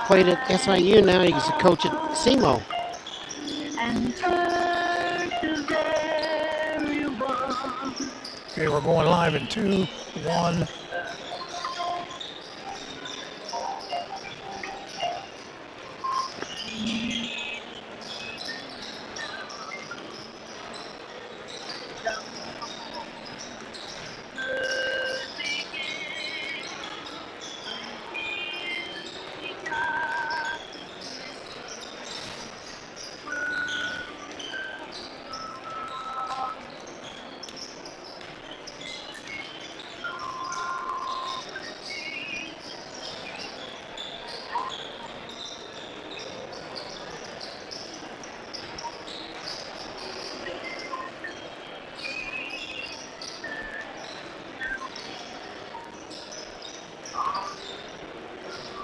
played at SIU. Now he's a coach at SEMO. Okay, we're going live in 2, 1.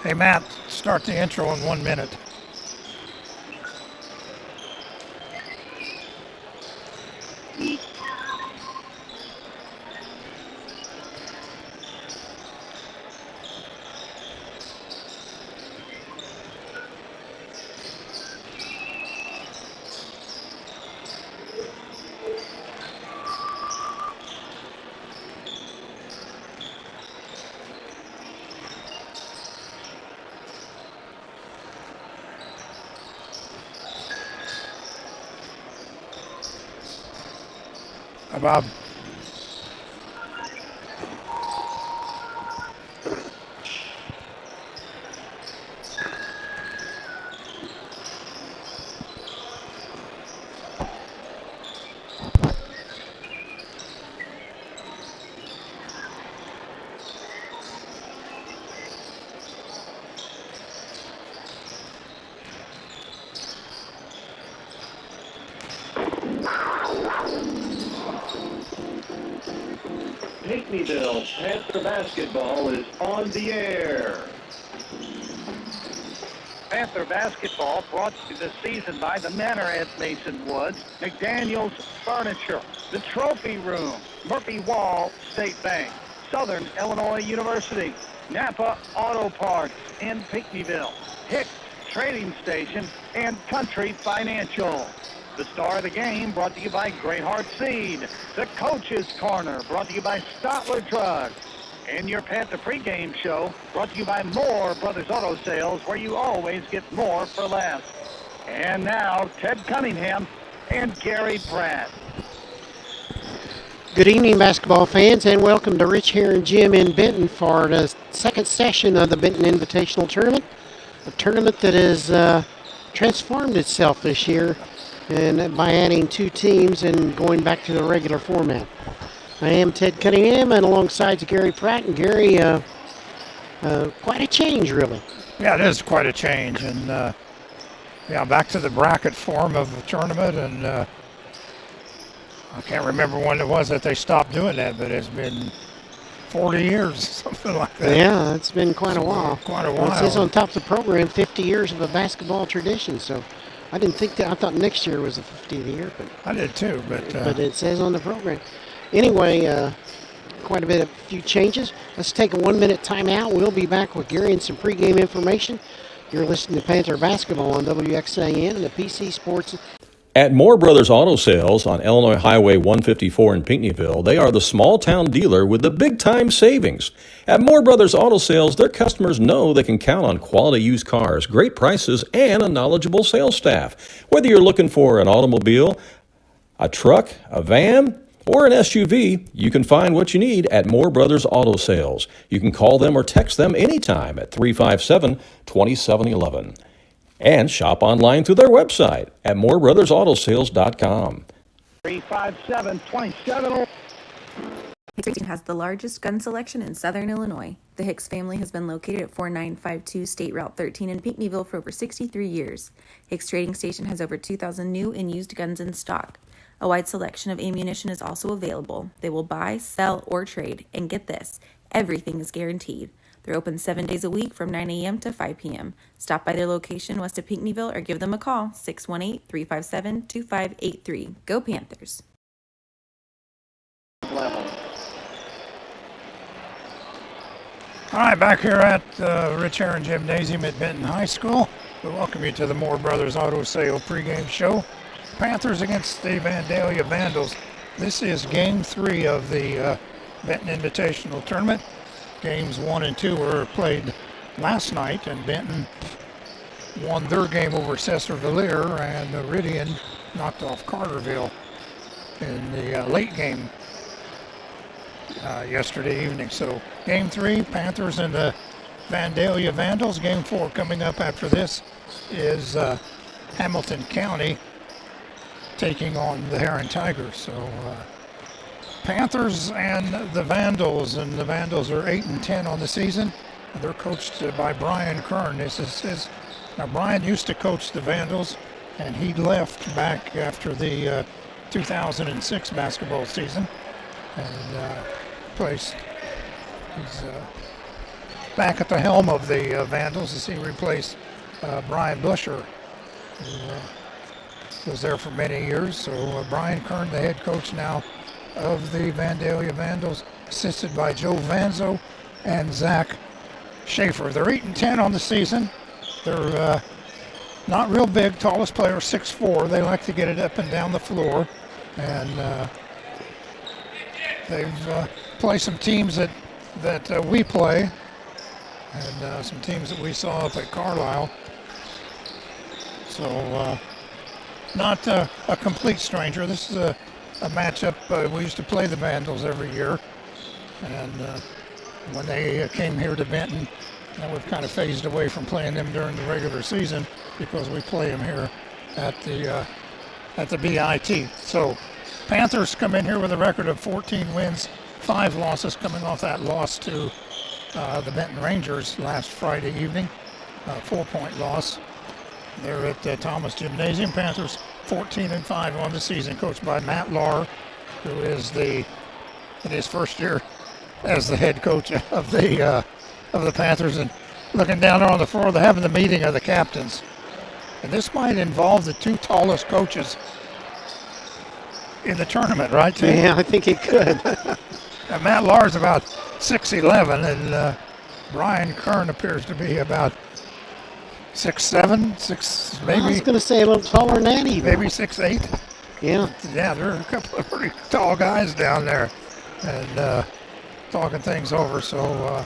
Hey, Matt, start the intro in 1 minute. Hi, Bob. Pinckneyville Panther basketball is on the air. Panther basketball brought to you this season by the Manor at Mason Woods, McDaniel's Furniture, the Trophy Room, Murphy Wall State Bank, Southern Illinois University, Napa Auto Parts in Pinckneyville, Hicks Trading Station, and Country Financial. The star of the game brought to you by Great Heart Seed. The Coach's Corner brought to you by Stotler Drugs. And your Panther pregame show brought to you by Moore Brothers Auto Sales, where you always get more for less. And now, Ted Cunningham and Gary Pratt. Good evening, basketball fans, and welcome to Rich here and Jim in Benton for the second session of the Benton Invitational Tournament, a tournament that has transformed itself this year and by adding 2 teams and going back to the regular format. I am Ted Cunningham, and alongside Gary Pratt. And Gary, quite a change, really. Yeah, it is quite a change. And, back to the bracket form of the tournament. And I can't remember when it was that they stopped doing that, but it's been 40 years, something like that. Yeah, it's been quite a while. Quite a while. Well, it says on top of the program, 50 years of a basketball tradition. So I didn't think that. I thought next year was the 50th year. But I did too, but it says on the program. Anyway, quite a few changes. Let's take a 1-minute timeout. We'll be back with Gary and some pregame information. You're listening to Panther Basketball on WXAN and the PC Sports. At Moore Brothers Auto Sales on Illinois Highway 154 in Pinckneyville, they are the small-town dealer with the big-time savings. At Moore Brothers Auto Sales, their customers know they can count on quality used cars, great prices, and a knowledgeable sales staff. Whether you're looking for an automobile, a truck, a van, or an SUV, you can find what you need at Moore Brothers Auto Sales. You can call them or text them anytime at 357-2711. And shop online through their website at moorebrothersAutosales.com. 357-2711. Hicks Trading has the largest gun selection in Southern Illinois. The Hicks family has been located at 4952 State Route 13 in Pinckneyville for over 63 years. Hicks Trading Station has over 2,000 new and used guns in stock. A wide selection of ammunition is also available. They will buy, sell, or trade. And get this, everything is guaranteed. They're open 7 days a week from 9 a.m. to 5 p.m. Stop by their location west of Pinckneyville or give them a call, 618-357-2583. Go Panthers. All right, back here at Rich Herron Gymnasium at Benton High School. We welcome you to the Moore Brothers Auto Sale pregame show. Panthers against the Vandalia Vandals. This is Game 3 of the Benton Invitational Tournament. Games 1 and 2 were played last night, and Benton won their game over Cesar-Villiers, and Meridian knocked off Carterville in the late game yesterday evening. So Game 3, Panthers and the Vandalia Vandals. Game 4 coming up after this is Hamilton County taking on the Herron Tigers. So Panthers and the Vandals are 8-10 on the season. They're coached by Brian Kern. Now Brian used to coach the Vandals, and he left back after the 2006 basketball season, and he's back at the helm of the Vandals as he replaced Brian Busher, who was there for many years. So Brian Kern, the head coach now of the Vandalia Vandals, assisted by Joe Vanzo and Zach Schaefer. They're 8-10 on the season. They're not real big. Tallest player 6'4". They like to get it up and down the floor, and they've played some teams that we play, and some teams that we saw up at Carlisle. So not a complete stranger. This is a matchup. We used to play the Vandals every year, and when they came here to Benton, we've kind of phased away from playing them during the regular season because we play them here at the BIT. So Panthers come in here with a record of 14 wins, 5 losses, coming off that loss to the Benton Rangers last Friday evening, 4-point loss. They're at Thomas Gymnasium. Panthers 14-5 on the season, coached by Matt Lahr, who is in his first year as the head coach of the Panthers. And looking down there on the floor, they're having the meeting of the captains, and this might involve the 2 tallest coaches in the tournament, right, Tim? Yeah, I think it could. And Matt Lahr's about 6'11", and Brian Kern appears to be about 6'7", maybe. I was going to say a little taller than that even. Maybe 6'8". Yeah. Yeah, there are a couple of pretty tall guys down there, and talking things over. So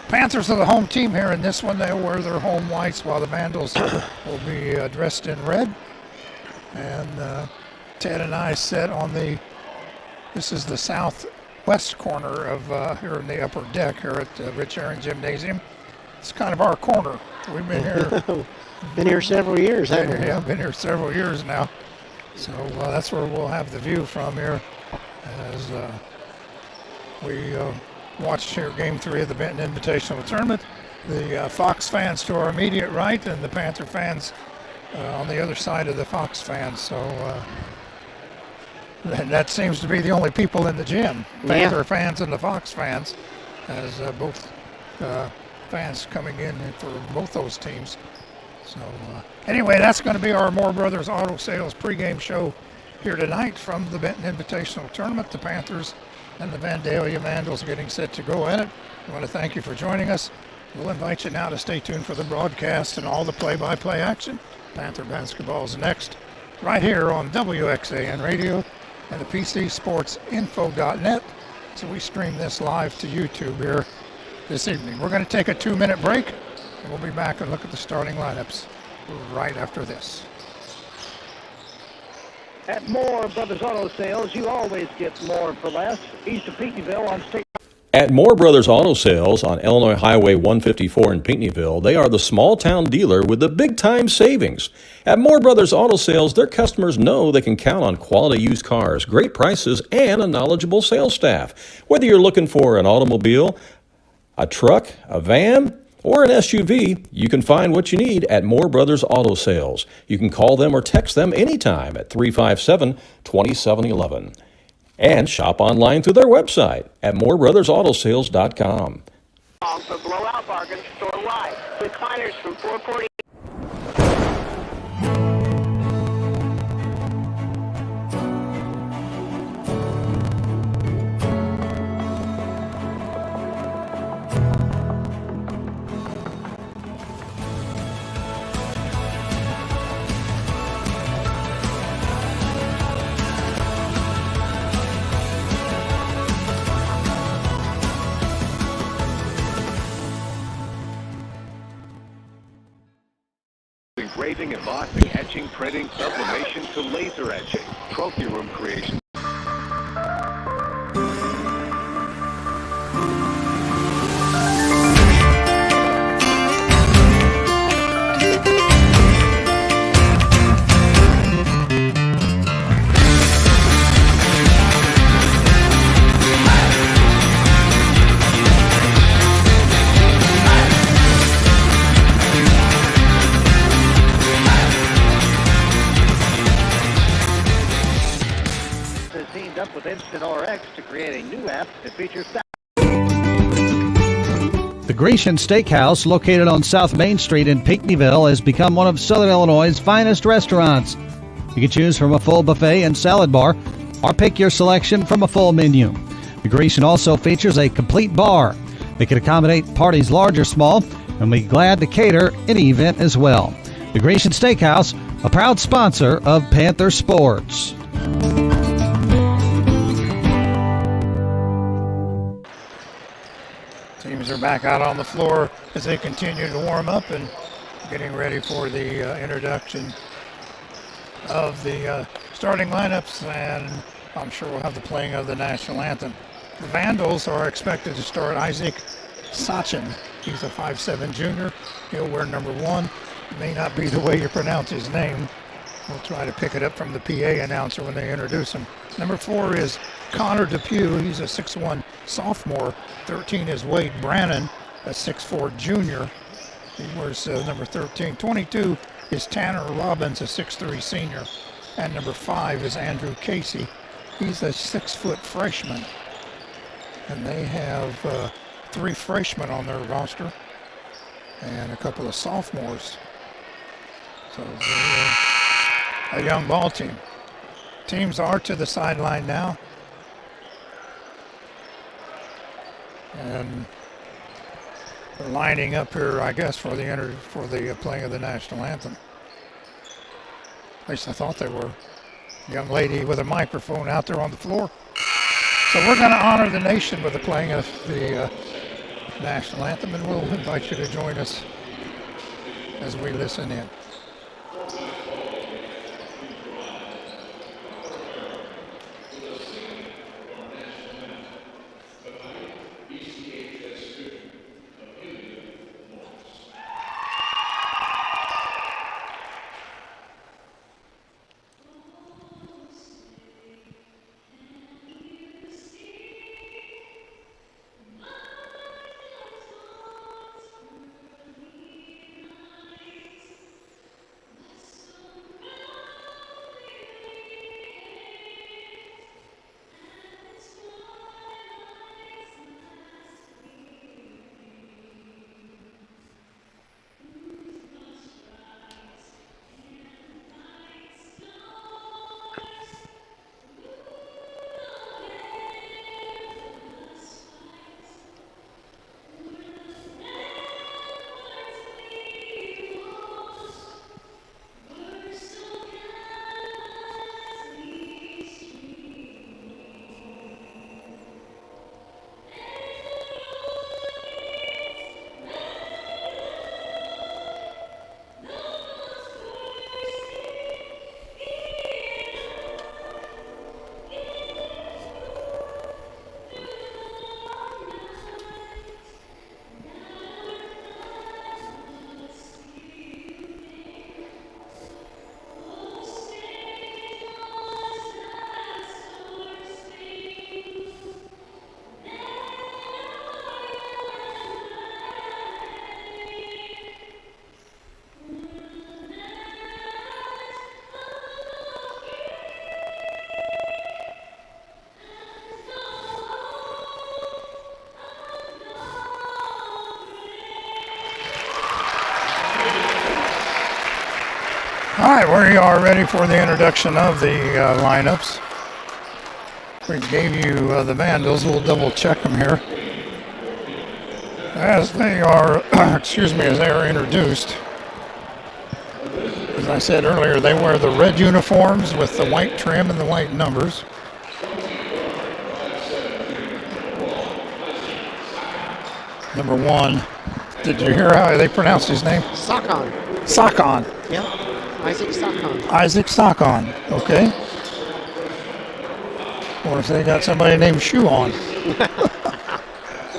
Panthers are the home team here in this one. They'll wear their home whites, while the Vandals will be dressed in red. And Ted and I sit on this is the southwest corner of here in the upper deck here at Rich Herron Gymnasium. It's kind of our corner. We've been here. Been here several years, haven't we? Yeah, been here several years now. So that's where we'll have the view from here as we watched here Game 3 of the Benton Invitational Tournament. The Fox fans to our immediate right, and the Panther fans on the other side of the Fox fans. So that seems to be the only people in the gym. Panther fans and the Fox fans, as both fans coming in for both those teams. So anyway, that's going to be our Moore Brothers Auto Sales pregame show here tonight from the Benton Invitational Tournament. The Panthers and the Vandalia Vandals getting set to go at it. I want to thank you for joining us. We'll invite you now to stay tuned for the broadcast and all the play-by-play action. Panther basketball is next, right here on WXAN Radio and the PCSportsInfo.net. So we stream this live to YouTube here this evening. We're going to take a 2-minute break, and we'll be back and look at the starting lineups right after this. At Moore Brothers Auto Sales, you always get more for less. East of Pinckneyville on State. At Moore Brothers Auto Sales on Illinois Highway 154 in Pinckneyville, they are the small-town dealer with the big-time savings. At Moore Brothers Auto Sales, their customers know they can count on quality used cars, great prices, and a knowledgeable sales staff. Whether you're looking for an automobile, a truck, a van, or an SUV, you can find what you need at Moore Brothers Auto Sales. You can call them or text them anytime at 357-2711. And shop online through their website at moorebrothersAutosales.com. For blowout bargains store-wide. Recliners from $440. engraving, embossing, etching, printing, sublimation to laser etching. Trophy room creation. Has teamed up with Instant RX to create a new app that features The Grecian Steakhouse, located on South Main Street in Pinckneyville, has become one of Southern Illinois' finest restaurants. You can choose from a full buffet and salad bar, or pick your selection from a full menu. The Grecian also features a complete bar. They can accommodate parties large or small, and we're glad to cater any event as well. The Grecian Steakhouse, a proud sponsor of Panther Sports. Teams are back out on the floor as they continue to warm up and getting ready for the introduction of the starting lineups, and I'm sure we'll have the playing of the national anthem. The Vandals are expected to start Isaac Sachin. He's a 5'7" junior. He'll wear number 1. It may not be the way you pronounce his name. We'll try to pick it up from the PA announcer when they introduce him. Number 4 is Connor Depew. He's a 6'1" sophomore. 13 is Wade Brannon, a 6'4" junior. He wears number 13. 22 is Tanner Robbins, a 6'3" senior. And number 5 is Andrew Casey. He's a 6-foot freshman. And they have 3 freshmen on their roster and a couple of sophomores. So they're a young ball team. Teams are to the sideline now. And they're lining up here, I guess, for the playing of the national anthem. At least I thought they were. Young lady with a microphone out there on the floor. So we're going to honor the nation with the playing of the national anthem, and we'll invite you to join us as we listen in. All right, we are ready for the introduction of the lineups. We gave you the Vandals. We'll double check them here. As they are, as they are introduced. As I said earlier, they wear the red uniforms with the white trim and the white numbers. Number 1, did you hear how they pronounce his name? Sakon. Sockon. Yep. Isaac Sockon. Isaac Sockon. Okay. Or if they got somebody named Shoe on.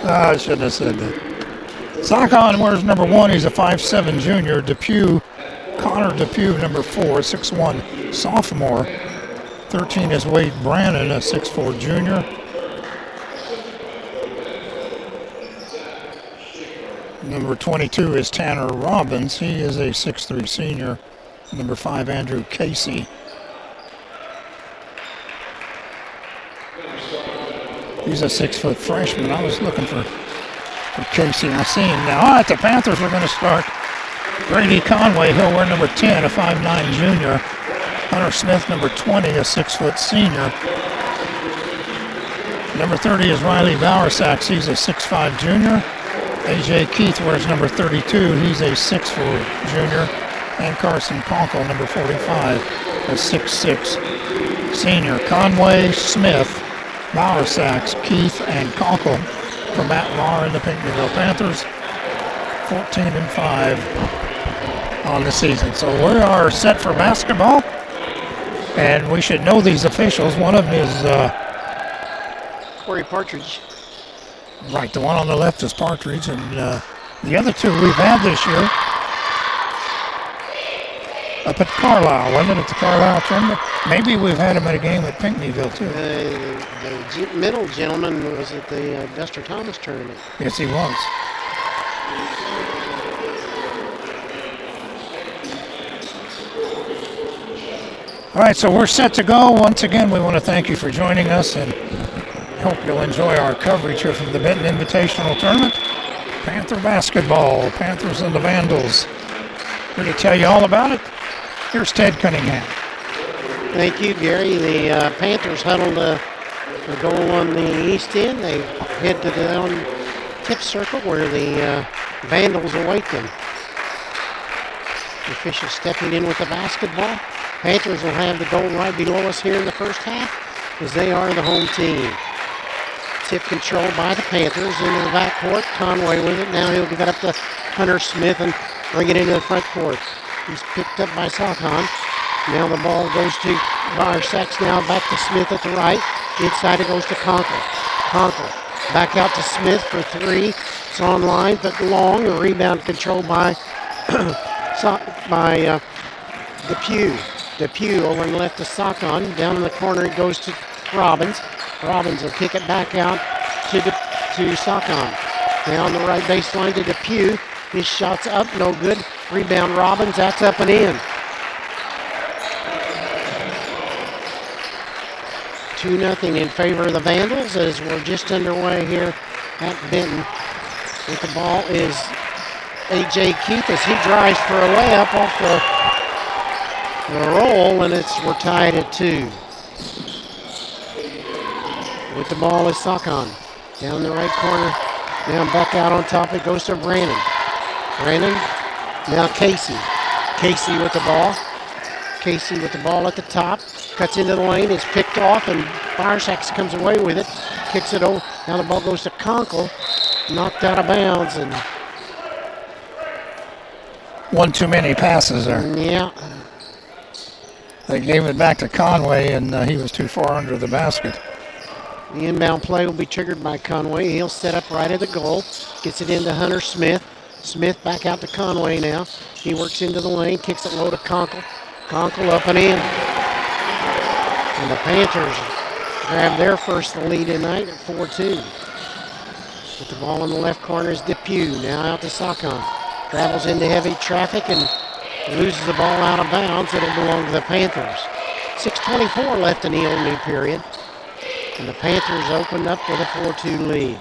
I shouldn't have said that. Sockon wears number 1. He's a 5'7 junior. Connor Depew, number 4, 6'1 sophomore. 13 is Wade Brannon, a 6'4 junior. Number 22 is Tanner Robbins. He is a 6'3 senior. Number 5, Andrew Casey. He's a 6-foot freshman. I was looking for Casey. I see him now. All right, the Panthers are going to start. Grady Conway, he'll wear number 10, a 5'9 junior. Hunter Smith, number 20, a 6-foot senior. Number 30 is Riley Bowersax. He's a 6'5 junior. A.J. Keith wears number 32. He's a 6'4 junior. And Carson Conkle, number 45, a 6'6 senior. Conway, Smith, Bowersax, Keith, and Conkle for Matt Maher and the Pinckneyville Panthers. 14-5 on the season. So we are set for basketball. And we should know these officials. One of them is Corey Partridge. Right, the one on the left is Partridge, and the other two we've had this year up at Carlisle, wasn't it, at the Carlisle tournament? Maybe we've had them at a game at Pinckneyville, too. The middle gentleman was at the Buster Thomas tournament. Yes, he was. All right, so we're set to go. Once again, we want to thank you for joining us, and hope you'll enjoy our coverage here from the Benton Invitational Tournament. Panther basketball, Panthers and the Vandals. Here to tell you all about it, here's Ted Cunningham. Thank you, Gary. The Panthers huddled a goal on the east end. They head to the tip circle where the Vandals await them. The officials stepping in with the basketball. Panthers will have the goal right below us here in the first half as they are the home team. Tip controlled by the Panthers into the backcourt. Conway with it. Now he'll give it up to Hunter Smith and bring it into the front court. He's picked up by Sockon. Now the ball goes to Bowersax. Now back to Smith at the right. Inside it goes to Conkle. Conkle back out to Smith for 3. It's on line, but long. A rebound controlled by Depew. Depew over on the left to Sockon. Down in the corner it goes to Robbins. Robbins will kick it back out to Sockon. Now on the right baseline to Depew. His shot's up, no good. Rebound Robbins, that's up and in. 2-0 in favor of the Vandals as we're just underway here at Benton. With the ball is A.J. Keith as he drives for a layup off the roll, and we're tied at 2. With the ball is Sockon. Down in the right corner. Now back out on top. It goes to Brannon. Brannon. Now Casey. Casey with the ball. Casey with the ball at the top. Cuts into the lane. It's picked off, and Bowersax comes away with it. Kicks it over. Now the ball goes to Conkle. Knocked out of bounds. And one too many passes there. Yeah. They gave it back to Conway, and he was too far under the basket. The inbound play will be triggered by Conway. He'll set up right at the goal. Gets it into Hunter Smith. Smith back out to Conway now. He works into the lane, kicks it low to Conkle. Conkle up and in. And the Panthers grab their first lead tonight at 4-2. With the ball in the left corner is Depew. Now out to Sockon. Travels into heavy traffic and loses the ball out of bounds. It'll belong to the Panthers. 6:24 left in the opening period. And the Panthers opened up with a 4-2 lead.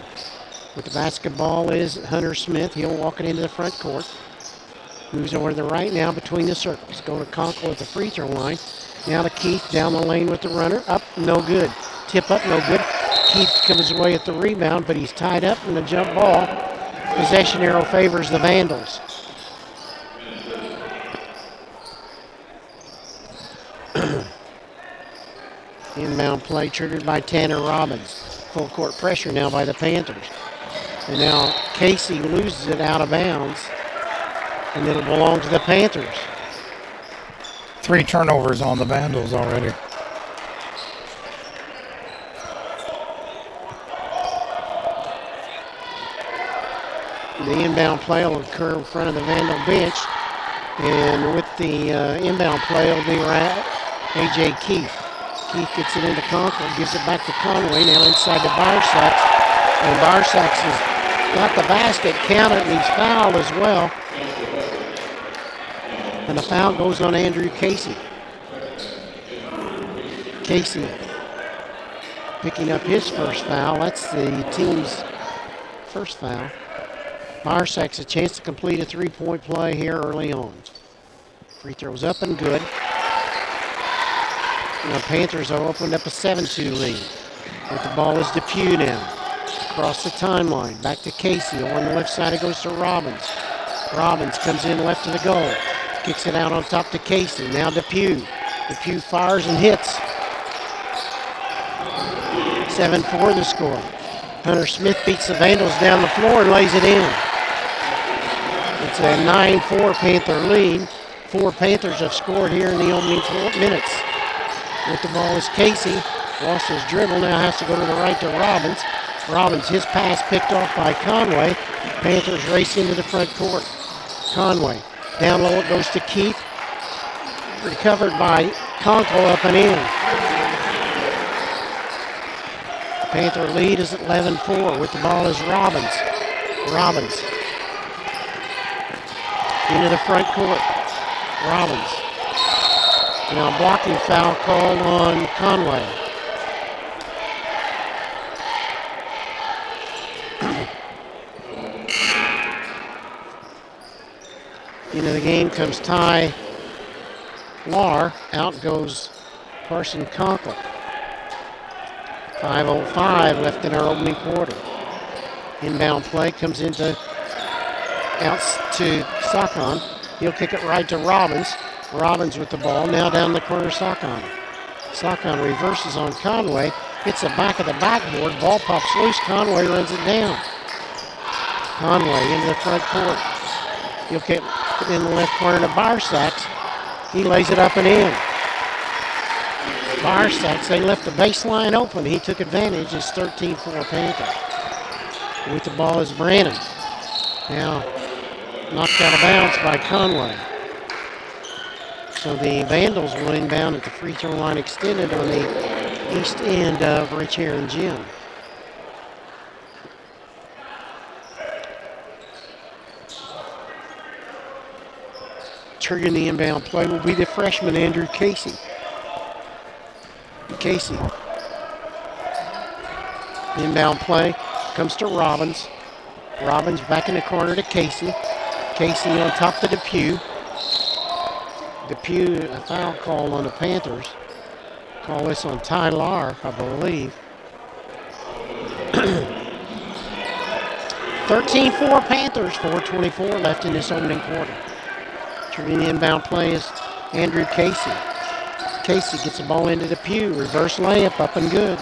With the basketball is Hunter Smith. He'll walk it into the front court. Moves over to the right now between the circles. Going to Conkle at the free throw line. Now to Keith down the lane with the runner. Up, no good. Tip up, no good. Keith comes away at the rebound, but he's tied up in a jump ball. Possession arrow favors the Vandals. Inbound play triggered by Tanner Robbins. Full court pressure now by the Panthers. And now Casey loses it out of bounds. And it'll belong to the Panthers. 3 turnovers on the Vandals already. The inbound play will occur in front of the Vandal bench. And with the inbound play will be A.J. Keith. Keith gets it into Conkle, gives it back to Conway, now inside to Barsacks. And Barsacks has got the basket counted, and he's fouled as well. And the foul goes on Andrew Casey. Casey picking up his first foul. That's the team's first foul. Barsacks a chance to complete a three-point play here early on. Free throws up and good. Now Panthers have opened up a 7-2 lead. With the ball is Depew now. Across the timeline. Back to Casey. On the left side it goes to Robbins. Robbins comes in left of the goal. Kicks it out on top to Casey. Now Depew. Depew fires and hits. 7-4 the score. Hunter Smith beats the Vandals down the floor and lays it in. It's a 9-4 Panther lead. 4 Panthers have scored here in the opening 4 minutes. With the ball is Casey. Lost his dribble, now has to go to the right to Robbins. Robbins, his pass picked off by Conway. Panthers race into the front court. Conway, down low it goes to Keith. Recovered by Conkle, up and in. Panther lead is at 11-4. With the ball is Robbins. Robbins into the front court. Robbins. Now blocking foul called on Conway. Into the game comes Ty Lar. Out goes Carson Conkle. 5:05 left in our opening quarter. Inbound play comes into out to Sakon. He'll kick it right to Robbins. Robbins with the ball. Now down the corner, Sakon. Sakon reverses on Conway. Hits the back of the backboard. Ball pops loose. Conway runs it down. Conway into the front court. He'll kick it in the left corner to Barsacks. He lays it up and in. Barsacks, they left the baseline open. He took advantage. It's 13-4 Panthers. With the ball is Brannon. Now knocked out of bounds by Conway. So the Vandals will inbound at the free throw line extended on the east end of Rich Heron Gym. Triggering the inbound play will be the freshman Andrew Casey. Casey. Inbound play comes to Robbins. Robbins back in the corner to Casey. Casey on top to Depew. Depew, a foul call on the Panthers. Call this on Ty Lar, I believe. 13-4 Panthers, 4:24 left in this opening quarter. Turning the inbound play is Andrew Casey. Casey gets the ball into Depew. Reverse layup, up and good.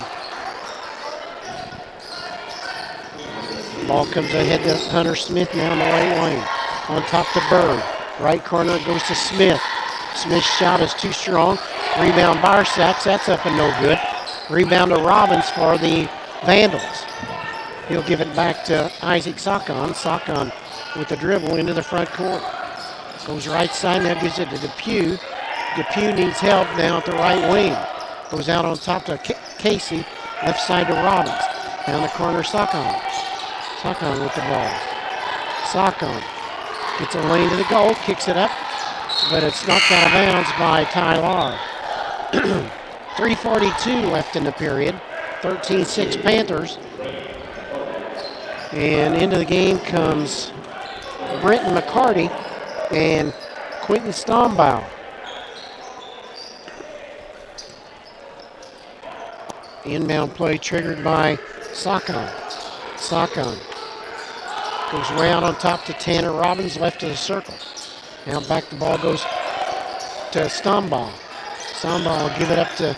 Ball comes ahead to Hunter Smith now in the right lane. On top to Bird. Right corner it goes to Smith. Smith's shot is too strong. Rebound Barsacks, that's up and no good. Rebound to Robbins for the Vandals. He'll give it back to Isaac Sakon. Sakon with the dribble into the front court. Goes right side, now gives it to Depew. Depew needs help now at the right wing. Goes out on top to Casey. Left side to Robbins. Down the corner, Sakon. Sakon with the ball. Sakon gets a lane to the goal, kicks it up, but it's knocked out of bounds by Ty Lar. 3:42 left in the period. 13-6 Panthers. And into the game comes Brenton McCarty and Quentin Stombaugh. Inbound play triggered by Sakon. Sakon goes way out on top to Tanner Robbins, left of the circle. Now back the ball goes to Stombaugh. Stombaugh will give it up to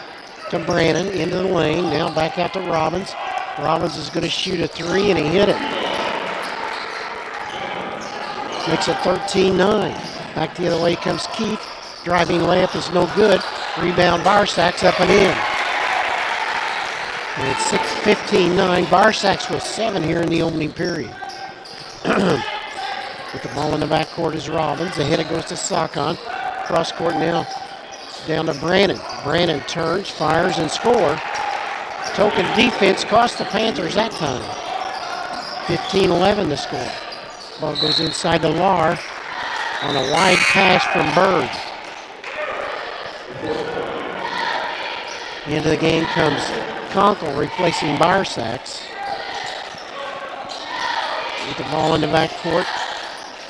Brannon into the lane. Now back out to Robbins. Robbins is going to shoot a three, and he hit it. Makes it 13-9. Back the other way comes Keith. Driving layup is no good. Rebound Barsacks up and in. And it's 15-9. Barsacks with 7 here in the opening period. With the ball in the backcourt is Robbins. The header goes to Sakon. Cross court now down to Brannon. Brannon turns, fires, and score. Token defense cost the Panthers that time. 15-11 the score. Ball goes inside to Lar on a wide pass from Bird. Into the game comes Conkle replacing Barsacks. With the ball in the backcourt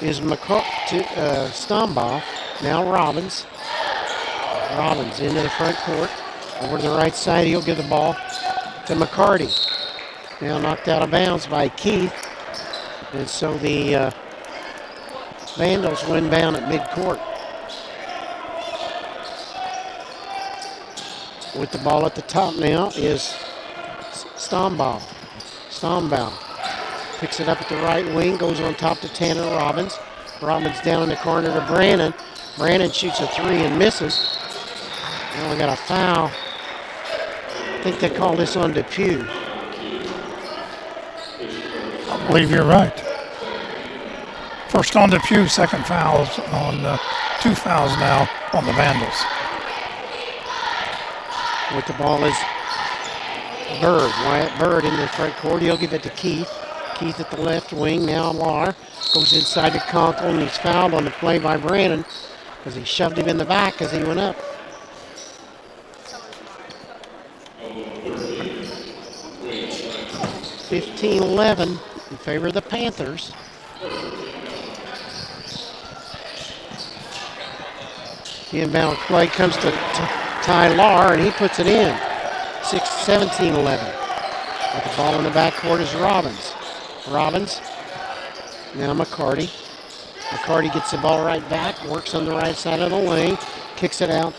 is Stombaugh. Now Robbins. Robbins into the front court. Over to the right side, he'll give the ball to McCarty. Now knocked out of bounds by Keith. And so the Vandals win down at midcourt. With the ball at the top now is Stombaugh. Stombaugh picks it up at the right wing, goes on top to Tanner Robbins. Robbins down in the corner to Brannon. Brannon shoots a 3 and misses. Now we got a foul. I think they call this on Depew. I believe you're right. First on Depew, second fouls on 2 fouls now on the Vandals. With the ball is Bird. Wyatt Bird in the front court. He'll give it to Keith. Keith at the left wing. Now Lar goes inside to Conkle, and he's fouled on the play by Brannon because he shoved him in the back as he went up. (15-11) in favor of the Panthers. The inbound play comes to Ty Lar, and he puts it in. 17-11. With the ball in the backcourt is Robbins. Robbins. Now McCarty. McCarty gets the ball right back, works on the right side of the lane, kicks it out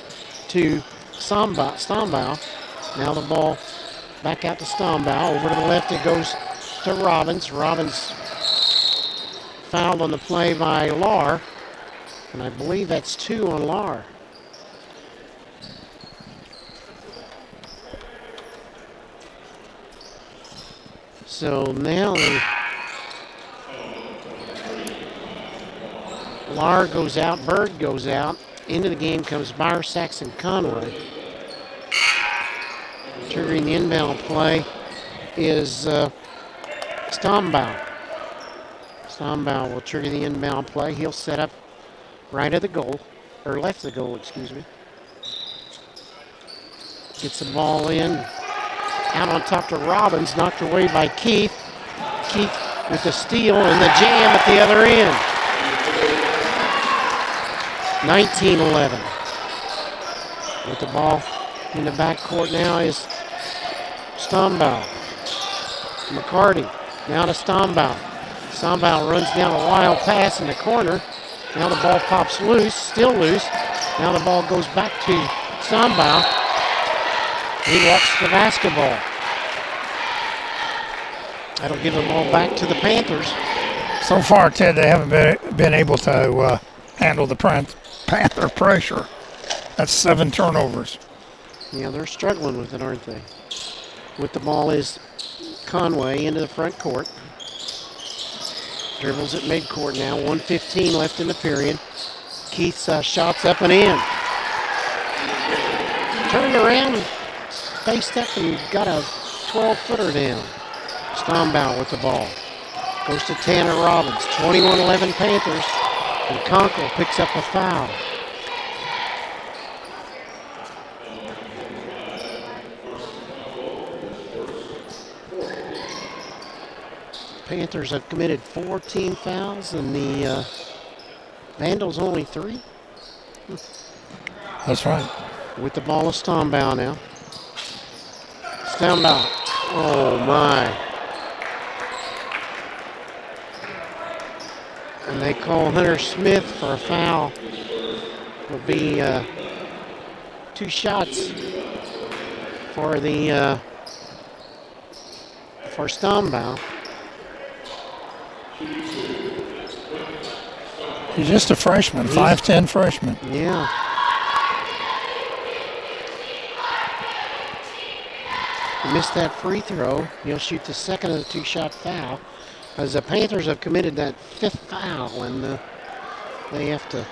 to Stombaugh. Now the ball back out to Stombaugh. Over to the left it goes to Robbins. Robbins fouled on the play by Lar, and I believe that's 2 on Lar. So now Lar goes out, Bird goes out. Into the game comes Barsacks and Conway. Triggering the inbound play is Stombaugh. Stombaugh will trigger the inbound play. He'll set up right of the goal, or left of the goal, excuse me. Gets the ball in. Out on top to Robbins, knocked away by Keith. Keith with the steal and the jam at the other end. 19-11. With the ball in the backcourt now is Stombaugh. McCarty now to Stombaugh. Stombaugh runs down a wild pass in the corner. Now the ball pops loose, still loose. Now the ball goes back to Stombaugh. He walks the basketball. That'll give the ball back to the Panthers. So far, Ted, they haven't been able to handle the Panther pressure. That's 7 turnovers. Yeah, they're struggling with it, aren't they? With the ball is Conway into the front court. Dribbles at midcourt now. 1:15 left in the period. Keith's shots up and in. Turned around, faced up, and got a 12-footer down. Stombaugh with the ball. Goes to Tanner Robbins. 21-11 Panthers. And Conkle picks up a foul. Panthers have committed 4 team fouls, and the Vandals only 3. That's right. With the ball is Stombaugh now. Stombaugh. Oh my. And they call Hunter Smith for a foul. Will be 2 shots for the for Stombaugh. He's just a freshman, 5'10" freshman. Yeah. He missed that free throw. He'll shoot the second of the two-shot foul, as the Panthers have committed that fifth foul, and they have to.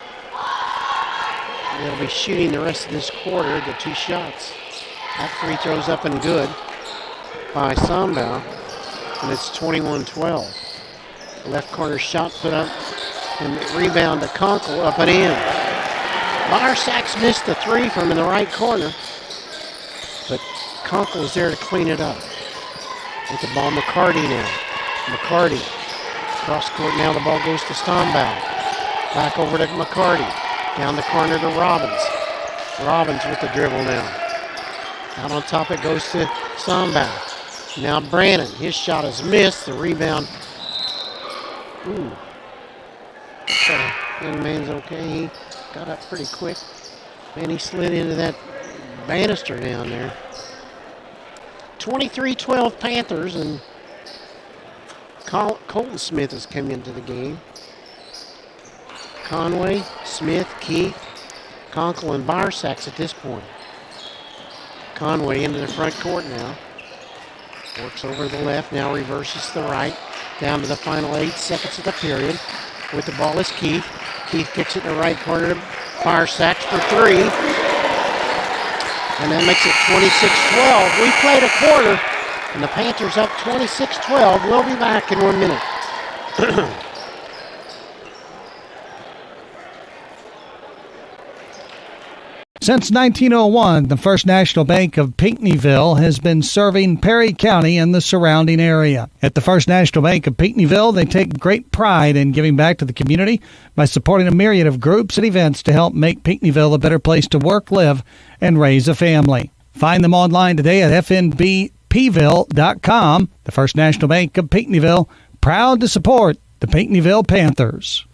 They'll be shooting the rest of this quarter, the two shots. That free throw's up and good by Sambal, and it's 21-12. Left corner shot put up, and rebound to Conkle, up and in. Barsax missed the three from in the right corner, but Conkle was there to clean it up. With the ball, McCarty now. McCarty, cross court now, the ball goes to Sambal. Back over to McCarty. Down the corner to Robbins. Robbins with the dribble now. Out on top it goes to Sambal. Now Brannon, his shot is missed. The rebound. Ooh. Young man's okay. He got up pretty quick. And he slid into that banister down there. 23-12 Panthers, and Colton Smith has come into the game. Conway, Smith, Keith, Conkle, and Barsax at this point. Conway into the front court now. Works over to the left, now reverses to the right. Down to the final 8 seconds of the period. With the ball is Keith. Keith kicks it in the right corner to Barsax for three. And that makes it 26-12. We played a quarter, and the Panthers up 26-12. We'll be back in 1 minute. Since 1901, the First National Bank of Pinckneyville has been serving Perry County and the surrounding area. At the First National Bank of Pinckneyville, they take great pride in giving back to the community by supporting a myriad of groups and events to help make Pinckneyville a better place to work, live, and raise a family. Find them online today at fnbpville.com. The First National Bank of Pinckneyville, proud to support the Pinckneyville Panthers.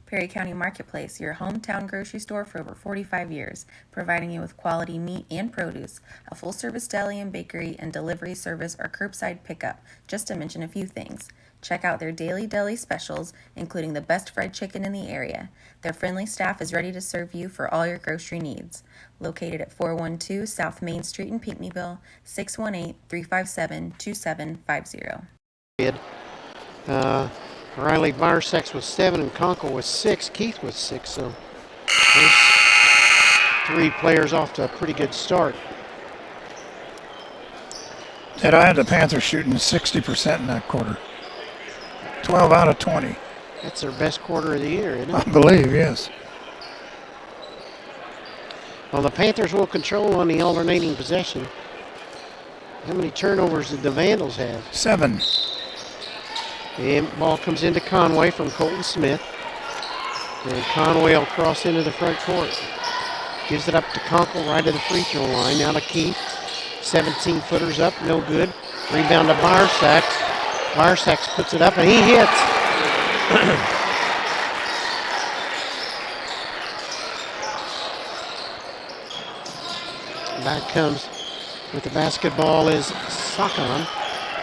Perry County Marketplace, your hometown grocery store for over 45 years, providing you with quality meat and produce, a full-service deli and bakery, and delivery service or curbside pickup, just to mention a few things. Check out their daily deli specials, including the best fried chicken in the area. Their friendly staff is ready to serve you for all your grocery needs. Located at 412 South Main Street in Pinckneyville, 618-357-2750. Riley Barsax was 7 and Conkle was 6. Keith was 6, so there's 3 players off to a pretty good start. Ted, I had the Panthers shooting 60% in that quarter. 12 out of 20. That's their best quarter of the year, isn't it? I believe, yes. Well, the Panthers will control on the alternating possession. How many turnovers did the Vandals have? 7. The ball comes into Conway from Colton Smith. And Conway will cross into the front court. Gives it up to Conkle right at the free throw line. Now to Keith. 17-footers up, no good. Rebound to Barsax. Barsax puts it up and he hits. Back comes with the basketball is Sakan.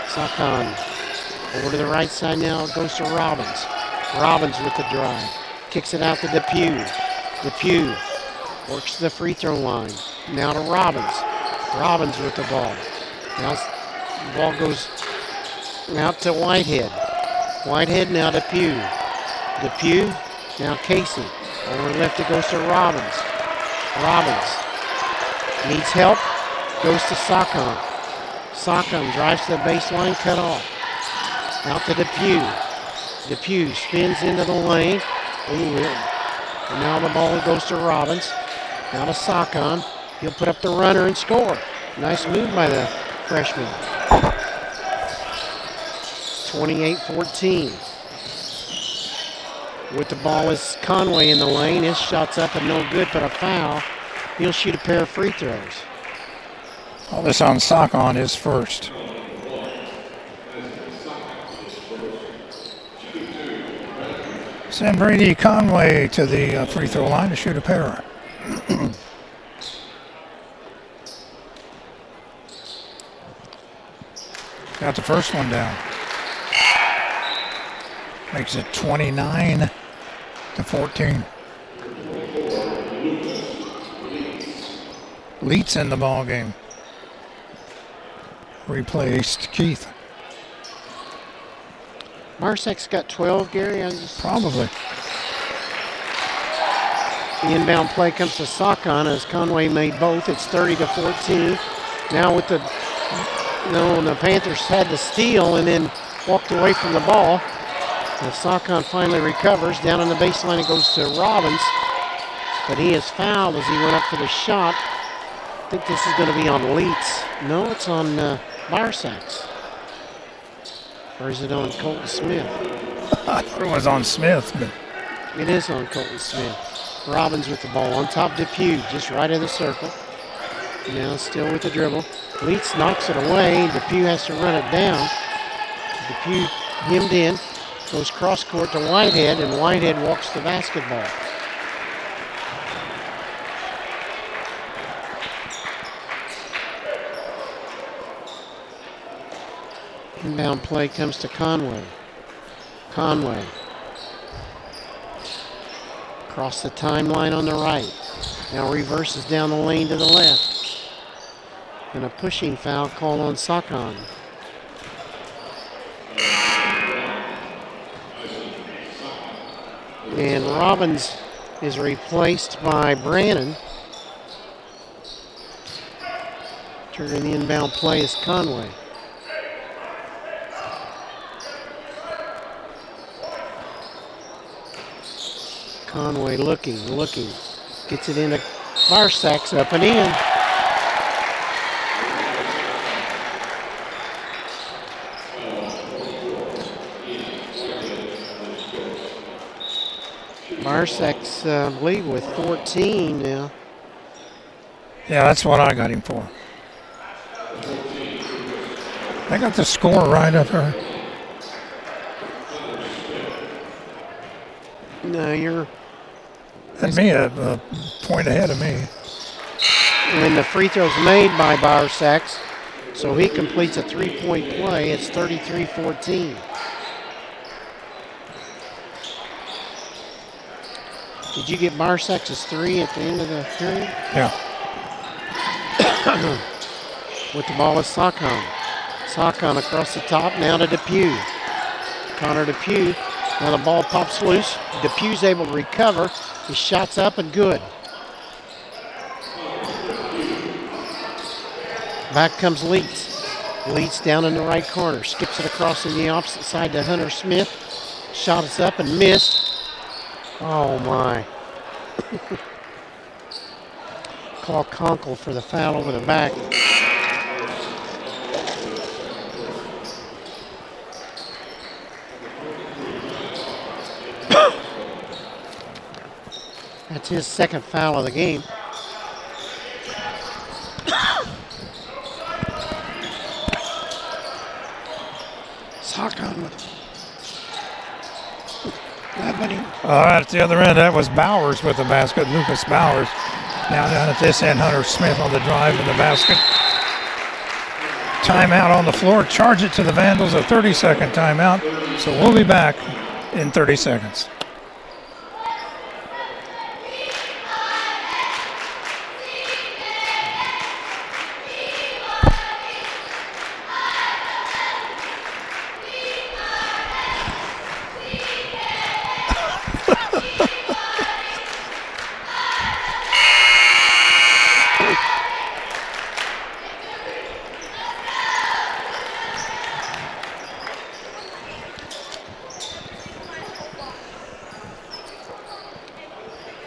Sakan over to the right side now, it goes to Robbins. Robbins with the drive. Kicks it out to Depew. Depew works to the free throw line. Now to Robbins. Robbins with the ball. Now the ball goes out to Whitehead. Whitehead now to Depew. Depew, now Casey. Over left it goes to Robbins. Robbins needs help, goes to Sakan. Sakan drives to the baseline, cut off. Out to Depew. Depew spins into the lane. Ooh, and now the ball goes to Robbins. Now to Sakan. He'll put up the runner and score. Nice move by the freshman. 28-14. With the ball is Conway in the lane. His shot's up and no good, but a foul. He'll shoot a pair of free throws. All this on Sakan is first. Send Brady Conway to the free throw line to shoot a pair. Got the first one down. Makes it 29-14. Leets in the ball game. Replaced Keith. Marsek's got 12, Gary. Probably. The inbound play comes to Sakon as Conway made both. It's 30-14. Now with the Panthers had the steal and then walked away from the ball. And Sakon finally recovers. Down on the baseline it goes to Robbins. But he is fouled as he went up for the shot. I think this is going to be on Leets. No, it's on Marsek's. Or is it on Colton Smith? I thought it was on Smith, but it is on Colton Smith. Robbins with the ball on top. Depew just right of the circle. Now still with the dribble. Leets knocks it away. Depew has to run it down. Depew hemmed in. Goes cross court to Whitehead, and Whitehead walks the basketball. Inbound play comes to Conway. Conway. Across the timeline on the right. Now reverses down the lane to the left. And a pushing foul call on Sakon. And Robbins is replaced by Brannon. Turning the inbound play is Conway. Conway looking. Gets it into Marsek's up and in. Marsek's, I believe, with 14 now. yeah, that's what I got him for. I got the score right up there. No, you're... And me a point ahead of me. And the free throw's made by Marsek's, so he completes a three-point play. It's 33-14. Did you get Marsek's three at the end of the period? Yeah. With the ball is Sakon. Sakon across the top, now to Depew. Connor Depew. Now the ball pops loose. Depew's able to recover. His shot's up and good. Back comes Leets. Leets down in the right corner. Skips it across in the opposite side to Hunter Smith. Shot is up and missed. Oh my. Call Conkle for the foul over the back. That's his second foul of the game. Sakon with At the other end, that was Bowers with the basket, Lucas Bowers. Now down at this end, Hunter Smith on the drive in the basket. Timeout on the floor. Charge it to the Vandals, a 30-second timeout. So we'll be back in 30 seconds.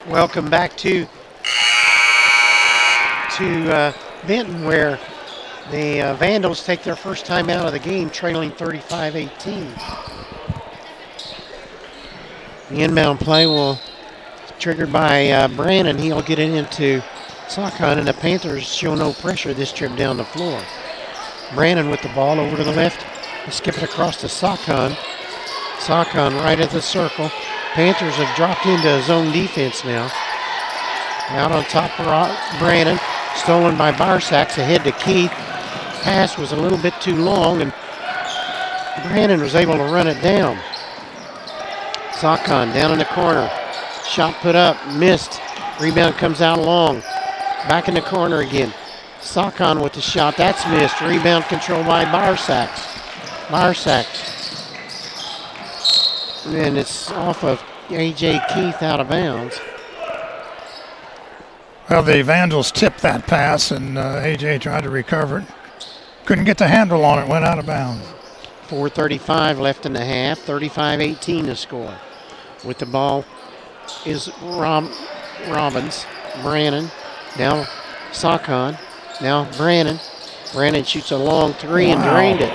Welcome back to Benton, where the Vandals take their first time out of the game, trailing 35-18. The inbound play will triggered by Brannon. He'll get it into Sakon, and the Panthers show no pressure this trip down the floor. Brannon with the ball over to the left. They skip it across to Sakon. Sakon right at the circle. Panthers have dropped into zone defense now. Out on top for Brannon. Stolen by Barsax ahead to Keith. Pass was a little bit too long, and Brandon was able to run it down. Sakon down in the corner. Shot put up, missed. Rebound comes out long. Back in the corner again. Sakon with the shot, that's missed. Rebound controlled by Barsaks. And it's off of A.J. Keith out of bounds. Well, the Vandals tipped that pass, and A.J. tried to recover it. Couldn't get the handle on it, went out of bounds. 4:35 left in the half, 35-18 to score. With the ball is Robbins, Brannon, now Sakon, now Brannon. Brannon shoots a long three and drained it.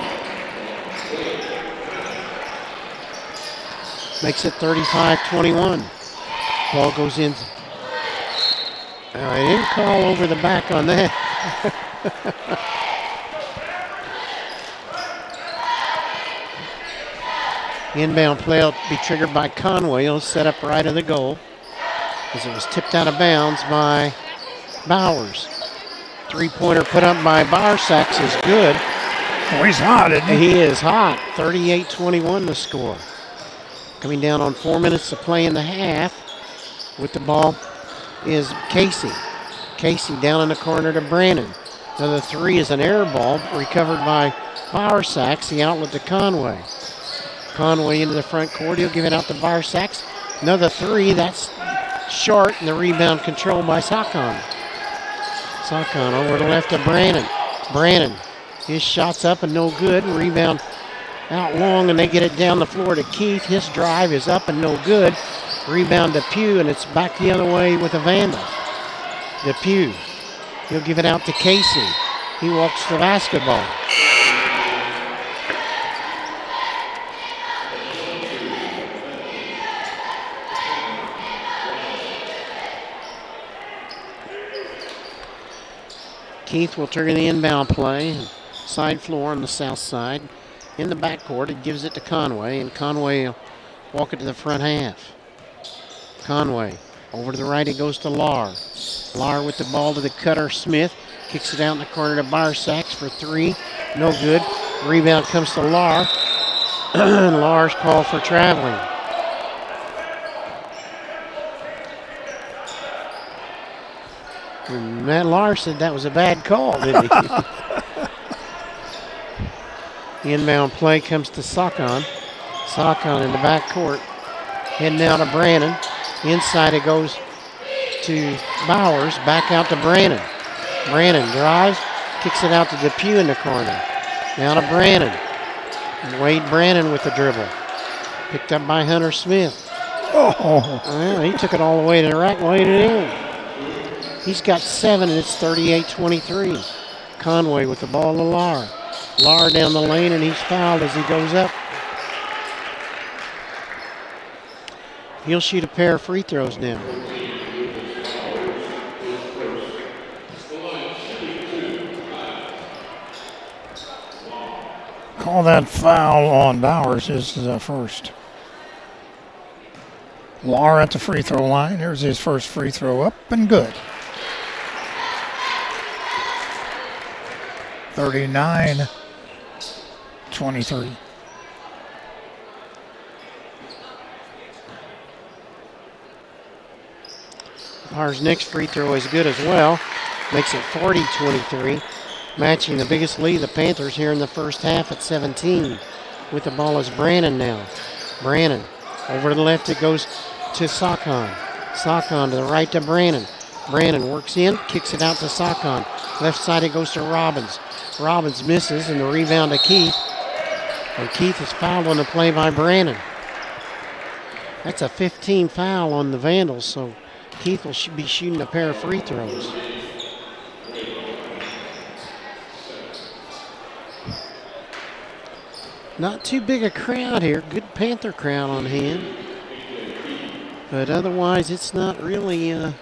Makes it 35-21. Ball goes in. I didn't call over the back on that. Inbound play will be triggered by Conway. He'll set up right of the goal as it was tipped out of bounds by Bowers. Three-pointer put up by Barsaks is good. Oh, he's hot, isn't he? He is hot. 38-21 to score. Coming down on 4 minutes to play in the half. With the ball is Casey. Casey down in the corner to Brannon. Another three is an air ball recovered by Barsaks. The outlet to Conway. Conway into the front court. He'll give it out to Barsaks. Another three. That's short, and the rebound controlled by Sakon. Sakon over to the left of Brannon. Brannon. His shot's up and no good. Rebound out long, and they get it down the floor to Keith. His drive is up and no good. Rebound to Pugh, and it's back the other way with a Vandal. To Pugh. He'll give it out to Casey. He walks the basketball. Keith will turn the inbound play. Side floor on the south side. In the backcourt, it gives it to Conway, and Conway will walk it to the front half. Conway. Over to the right, it goes to Lahr. Lahr with the ball to the cutter, Smith. Kicks it out in the corner to Barsaks for three. No good. Rebound comes to Lahr. And Lahr's called for traveling. And Matt Lahr said that was a bad call, didn't he? The inbound play comes to Sakon. Sakon in the backcourt. Heading out to Brannon. Inside it goes to Bowers. Back out to Brannon. Brannon drives. Kicks it out to Depew in the corner. Now to Brannon. And Wade Brannon with the dribble. Picked up by Hunter Smith. Oh. Well, he took it all the way to the rack and laid it in. He's got 7, and it's 38-23. Conway with the ball to Lahr. Lahr down the lane, and he's fouled as he goes up. He'll shoot a pair of free throws now. Call that foul on Bowers. This is the first. Lahr at the free throw line. Here's his first free throw up and good. 39-23. Lahr's next free throw is good as well. Makes it 40-23. Matching the biggest lead of the Panthers here in the first half at 17. With the ball is Brannon now. Brannon over to the left, it goes to Sakon. Sakon to the right to Brannon. Brannon works in, kicks it out to Sakon. Left side it goes to Robbins. Robbins misses, and the rebound to Keith. And Keith is fouled on the play by Brannon. That's a 15 foul on the Vandals, so Keith will be shooting a pair of free throws. Not too big a crowd here. Good Panther crowd on hand. But otherwise, it's not really a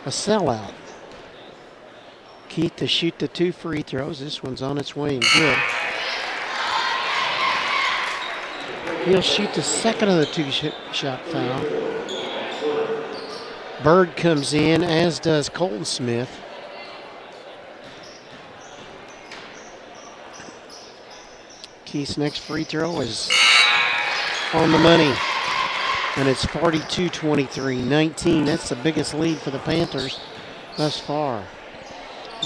sellout. Keith to shoot the 2 free throws. This one's on its way and good. He'll shoot the second of the 2-shot foul. Bird comes in, as does Colton Smith. Keith's next free throw is on the money. And it's 42-23, 19. That's the biggest lead for the Panthers thus far.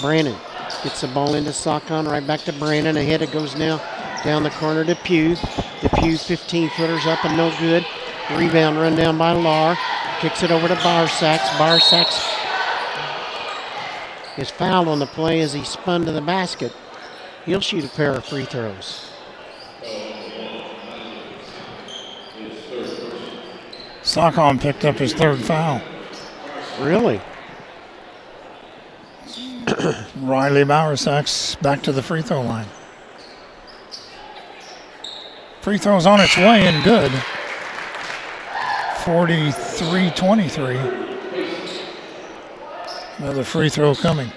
Brandon gets the ball into Sakon, right back to Brandon. Ahead it goes now down the corner to Pugh. The Pugh 15-footers up and no good. Rebound run down by Lahr. Kicks it over to Barsacks. Barsacks is fouled on the play as he spun to the basket. He'll shoot a pair of free throws. Sakon picked up his third foul. Really? Riley Bowersax back to the free throw line. Free throw's on its way and good. 43-23. Another free throw coming.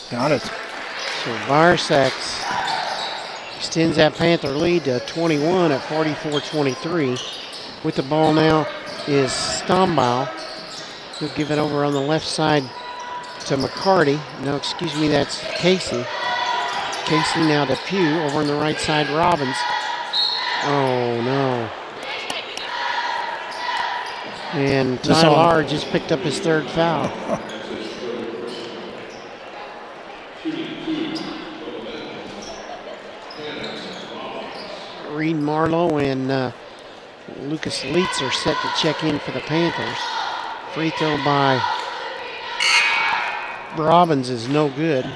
Got it. So Barsacks extends that Panther lead to 21 at 44-23. With the ball now is Stombaugh. He'll give it over on the left side to McCarty. No, excuse me, that's Casey. Casey now to Pugh. Over on the right side, Robbins. Oh, no. And Tyler just picked up his third foul. Reed Marlowe and Lucas Leitz are set to check in for the Panthers. Free throw by Robbins is no good.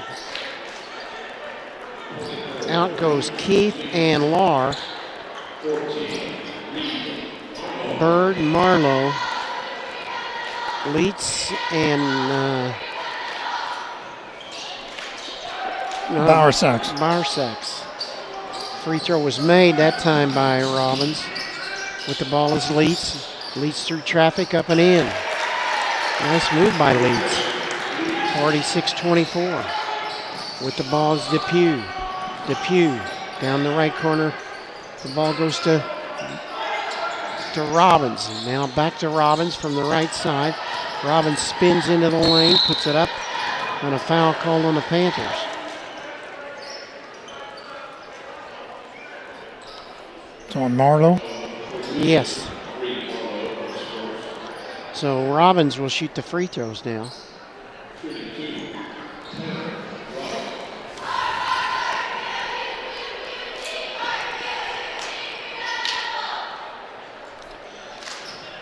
Out goes Keith and Lahr. Bird, Marlowe, Leitz, and Bowersax. Bowersax. Free throw was made that time by Robbins. With the ball is Leitz. Leitz through traffic, up and in. Nice move by Leitz. 46-24. With the ball is Depew. Depew down the right corner. The ball goes to Robbins. Now back to Robbins from the right side. Robbins spins into the lane, puts it up, and a foul called on the Panthers. It's on Marlowe. Yes. So Robbins will shoot the free throws now.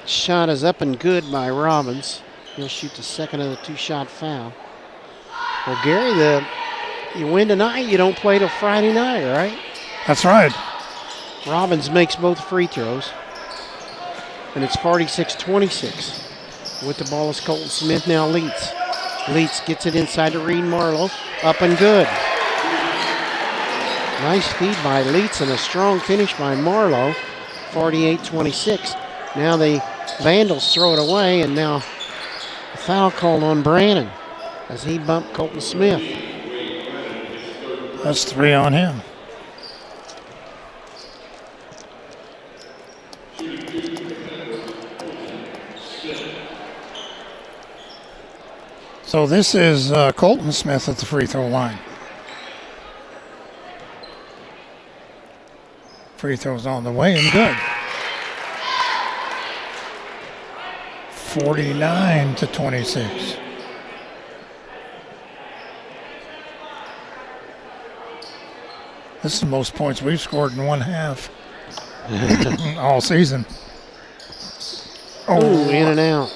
Shot is up and good by Robbins. He'll shoot the second of the two-shot foul. Well, Gary, you win tonight, you don't play till Friday night, right? That's right. Robbins makes both free throws. And it's 46-26. With the ball is Colton Smith, now Leitz. Leitz gets it inside to Reed Marlowe. Up and good. Nice feed by Leitz and a strong finish by Marlowe. 48-26. Now the Vandals throw it away, and now a foul called on Brandon as he bumped Colton Smith. That's 3 on him. So this is Colton Smith at the free throw line. Free throw's on the way and good. 49-26. This is the most points we've scored in one half all season. Oh, in and out.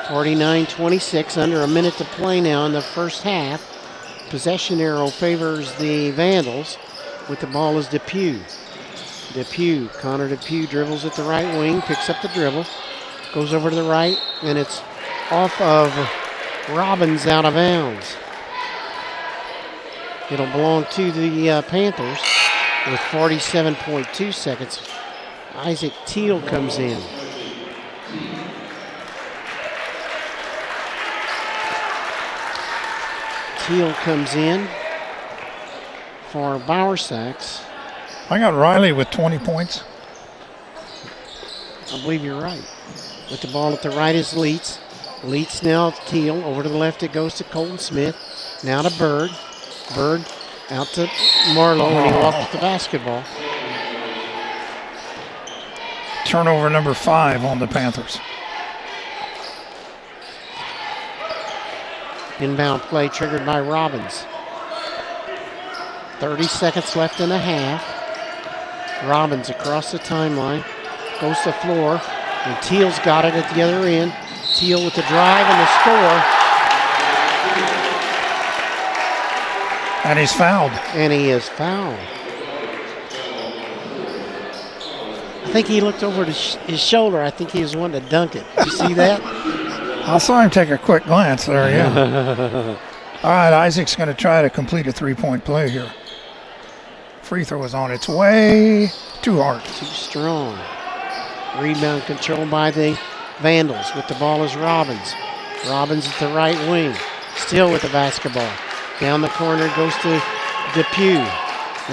49-26, under a minute to play now in the first half. Possession arrow favors the Vandals. With the ball is Depew. Depew, Connor Depew dribbles at the right wing, picks up the dribble, goes over to the right, and it's off of Robbins out of bounds. It'll belong to the Panthers with 47.2 seconds. Isaac Teal comes in. Teal comes in for Bowersax. I got Riley with 20 points. I believe you're right. With the ball at the right is Leitz. Leitz now to Teal. Over to the left it goes to Colton Smith. Now to Bird. Bird out to Marlowe, and he walked the basketball. Turnover number 5 on the Panthers. Inbound play triggered by Robbins. 30 seconds left in the half. Robbins across the timeline. Goes to the floor. And Teal's got it at the other end. Teal with the drive and the score. And he's fouled. And he is fouled. I think he looked over his shoulder. I think he was wanting to dunk it. Did you see that? I saw him take a quick glance there, yeah. All right, Isaac's going to try to complete a three-point play here. Free throw is on its way. Too hard. Too strong. Rebound controlled by the Vandals. With the ball is Robbins. Robbins at the right wing. Still with the basketball. Down the corner goes to Depew.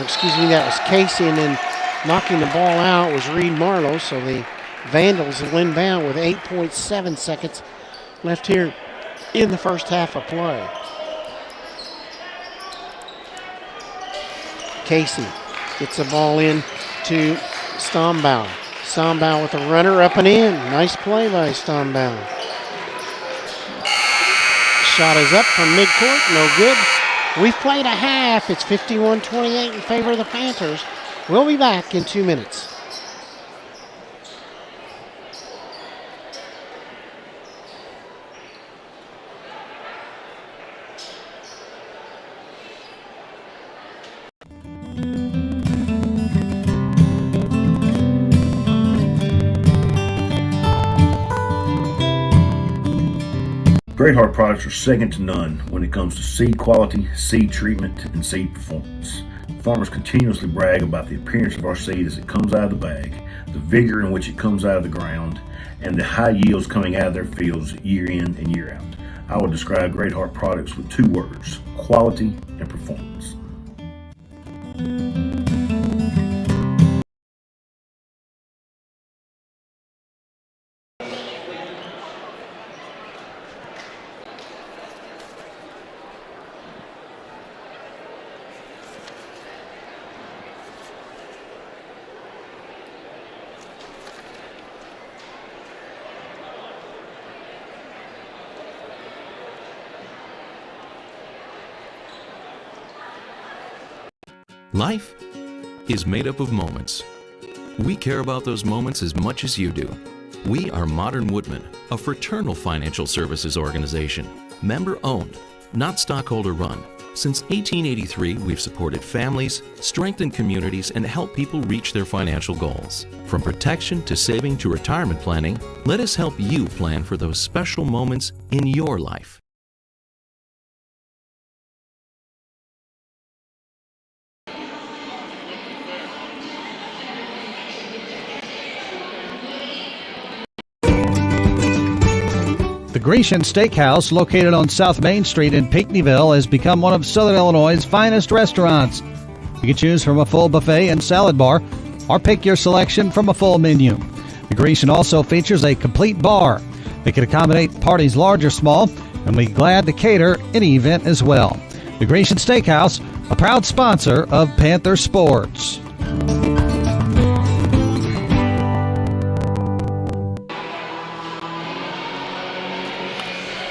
Excuse me, that was Casey, and then knocking the ball out was Reed Marlowe. So the Vandals will inbound with 8.7 seconds left here in the first half of play. Casey gets the ball in to Stombaugh. Stombaugh with a runner up and in. Nice play by Stombaugh. Shot is up from midcourt, no good. We've played a half. It's 51-28 in favor of the Panthers. We'll be back in 2 minutes. Great Heart products are second to none when it comes to seed quality, seed treatment, and seed performance. Farmers continuously brag about the appearance of our seed as it comes out of the bag, the vigor in which it comes out of the ground, and the high yields coming out of their fields year in and year out. I would describe Great Heart products with 2 words: quality and performance. Life is made up of moments. We care about those moments as much as you do. We are Modern Woodmen, a fraternal financial services organization, member-owned, not stockholder-run. Since 1883, we've supported families, strengthened communities, and helped people reach their financial goals. From protection to saving to retirement planning, let us help you plan for those special moments in your life. The Grecian Steakhouse, located on South Main Street in Pinckneyville, has become one of Southern Illinois' finest restaurants. You can choose from a full buffet and salad bar, or pick your selection from a full menu. The Grecian also features a complete bar. They can accommodate parties large or small, and we're glad to cater any event as well. The Grecian Steakhouse, a proud sponsor of Panther Sports.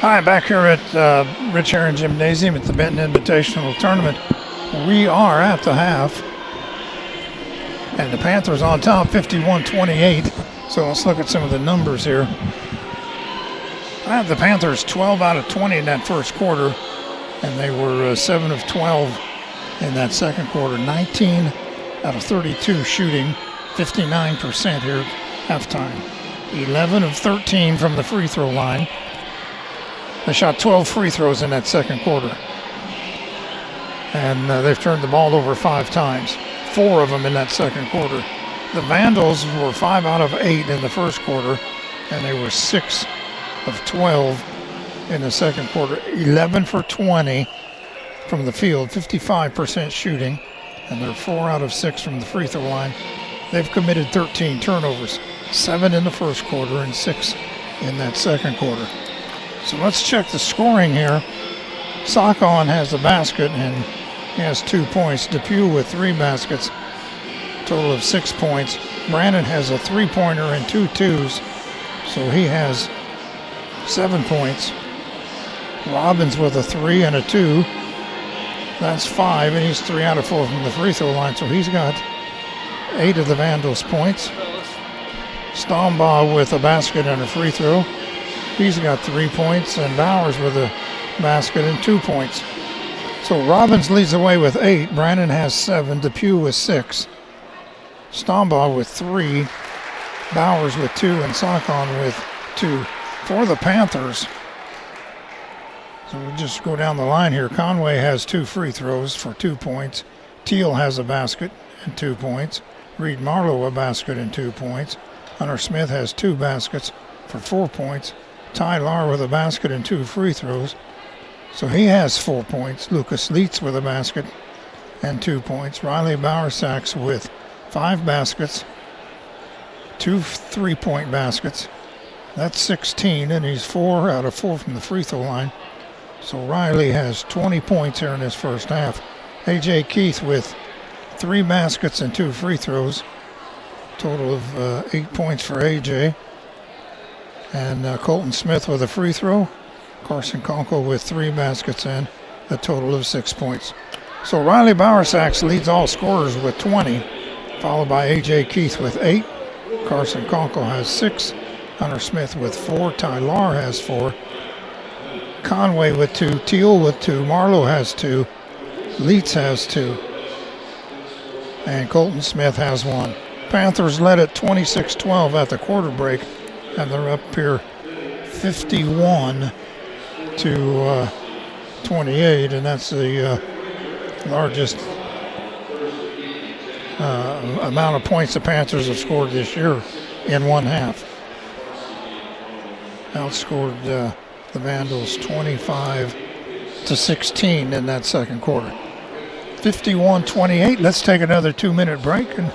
Hi, back here at Rich Herring Gymnasium at the Benton Invitational Tournament. We are at the half, and the Panthers on top, 51-28. So let's look at some of the numbers here. I have the Panthers 12 out of 20 in that first quarter, and they were 7 of 12 in that second quarter. 19 out of 32 shooting, 59% here at halftime. 11 of 13 from the free throw line. They shot 12 free throws in that second quarter. And they've turned the ball over 5 times, 4 of them in that second quarter. The Vandals were 5 out of 8 in the first quarter, and they were 6 of 12 in the second quarter. 11 for 20 from the field, 55% shooting, and they're 4 out of 6 from the free throw line. They've committed 13 turnovers, 7 in the first quarter and 6 in that second quarter. So let's check the scoring here. Sakon has the basket and he has 2 points. Depew with 3 baskets, total of 6 points. Brandon has a 3-pointer and 2 twos, so he has 7 points. Robbins with a 3 and a 2. That's 5, and he's 3 out of 4 from the free throw line, so he's got 8 of the Vandals' points. Stombaugh with a basket and a free throw. He's got 3 points, and Bowers with a basket and 2 points. So Robbins leads the way with 8. Brandon has 7. Depew with 6. Stombaugh with 3. Bowers with 2, and Sakon with 2. For the Panthers, so we'll just go down the line here. Conway has 2 free throws for 2 points. Teal has a basket and 2 points. Reed Marlowe a basket and 2 points. Hunter Smith has 2 baskets for 4 points. Ty Lahr with a basket and 2 free throws, so he has 4 points. Lucas Leitz with a basket and 2 points. Riley Bowersax with 5 baskets, 2 3-point baskets. That's 16, and he's 4 out of 4 from the free throw line. So Riley has 20 points here in this first half. A.J. Keith with 3 baskets and 2 free throws. Total of 8 points for A.J. And Colton Smith with a free throw. Carson Conkle with 3 baskets and a total of 6 points. So Riley Bowersax leads all scorers with 20, followed by A.J. Keith with 8. Carson Conkle has 6. Hunter Smith with 4. Ty Lahr has 4. Conway with 2. Teal with 2. Marlowe has 2. Leitz has 2. And Colton Smith has 1. Panthers led at 26-12 at the quarter break, and they're up here 51 to 28, and that's the largest amount of points the Panthers have scored this year in one half. Outscored the Vandals 25-16 in that second quarter. 51-28. Let's take another 2-minute break, and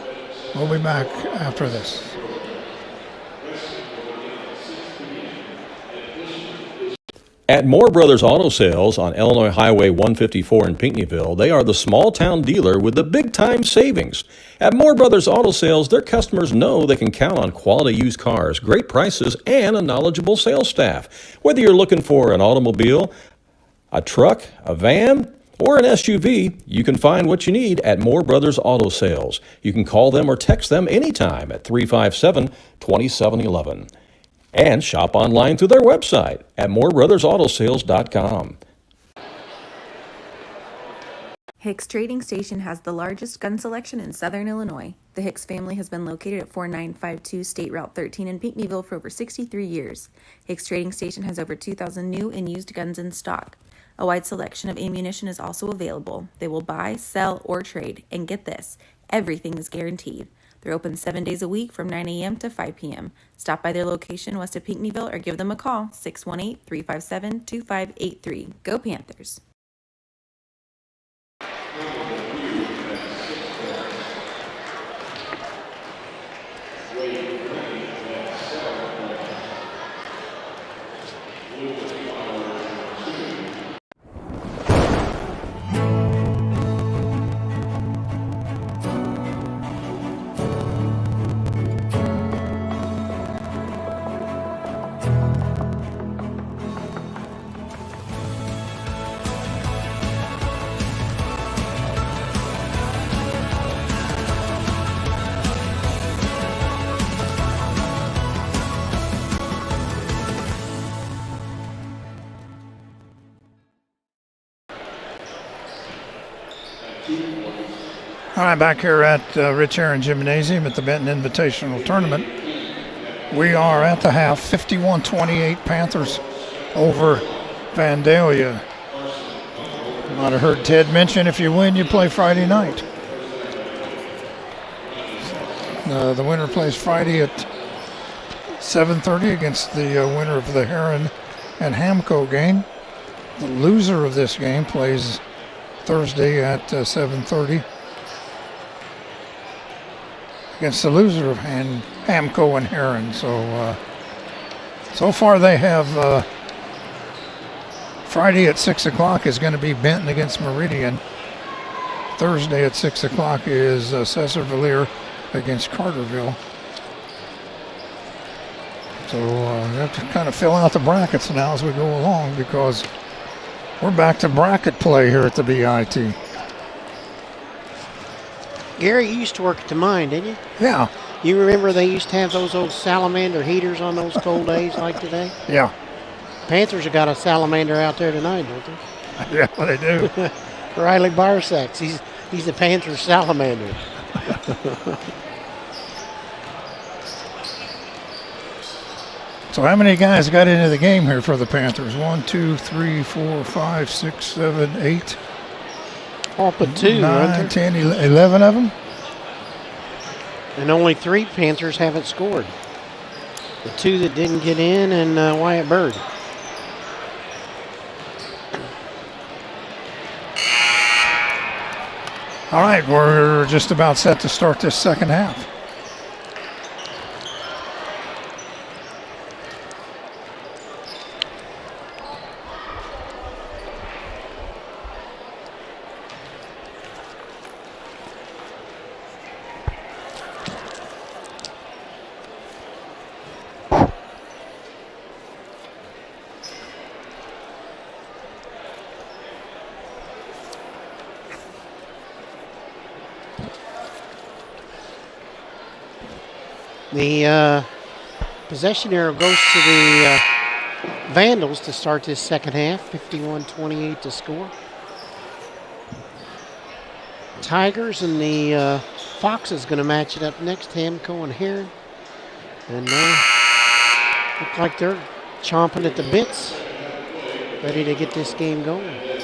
we'll be back after this. At Moore Brothers Auto Sales on Illinois Highway 154 in Pinckneyville, they are the small town dealer with the big time savings. At Moore Brothers Auto Sales, their customers know they can count on quality used cars, great prices, and a knowledgeable sales staff. Whether you're looking for an automobile, a truck, a van, or an SUV, you can find what you need at Moore Brothers Auto Sales. You can call them or text them anytime at 357-2711. And shop online through their website at moorebrothersAutosales.com. Hicks Trading Station has the largest gun selection in Southern Illinois. The Hicks family has been located at 4952 State Route 13 in Pinckneyville for over 63 years. Hicks Trading Station has over 2,000 new and used guns in stock. A wide selection of ammunition is also available. They will buy, sell, or trade. And get this, everything is guaranteed. They're open 7 days a week from 9 a.m. to 5 p.m. Stop by their location west of Pinckneyville or give them a call, 618-357-2583. Go Panthers! All right, back here at Rich Aaron Gymnasium at the Benton Invitational Tournament. We are at the half, 51-28 Panthers over Vandalia. You might have heard Ted mention if you win, you play Friday night. The winner plays Friday at 7:30 against the winner of the Heron and Hamco game. The loser of this game plays Thursday at 7:30 against the loser of Hamco and Heron. So So far they have Friday at 6 o'clock is going to be Benton against Meridian. Thursday at 6 o'clock is Cesar-Valier against Carterville. So we have to kind of fill out the brackets now as we go along because we're back to bracket play here at the BIT. Gary, you used to work at the mine, didn't you? Yeah. You remember they used to have those old salamander heaters on those cold days like today? Yeah. Panthers have got a salamander out there tonight, don't they? Yeah, they do. Riley Barsacks, he's the Panthers salamander. So how many guys got into the game here for the Panthers? 1, 2, 3, 4, 5, 6, 7, 8. All but 2, 9, 10, 11 of them. And only 3 Panthers haven't scored. The 2 that didn't get in and Wyatt Bird. All right, we're just about set to start this second half. The possession arrow goes to the Vandals to start this second half. 51-28 to score. Tigers and the Foxes going to match it up next. Hamco and Heron. And look like they're chomping at the bits, ready to get this game going.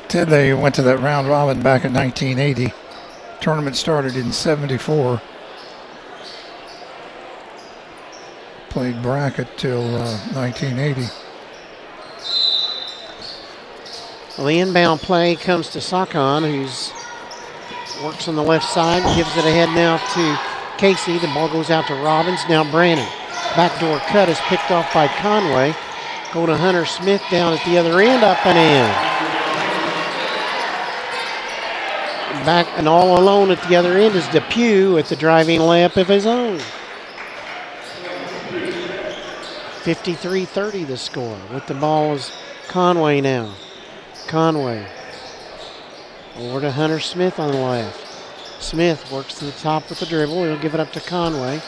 Ted, they went to that round robin back in 1980. Tournament started in 74. Played bracket till 1980. Well, the inbound play comes to Sakon, who's works on the left side, gives it ahead now to Casey. The ball goes out to Robbins. Now Brannon. Backdoor cut is picked off by Conway. Go to Hunter Smith down at the other end, up and in. Back and all alone at the other end is Depew with the driving layup of his own. 53-30 the score. With the ball is Conway now. Conway over to Hunter Smith on the left. Smith works to the top with the dribble. He'll give it up to Conway.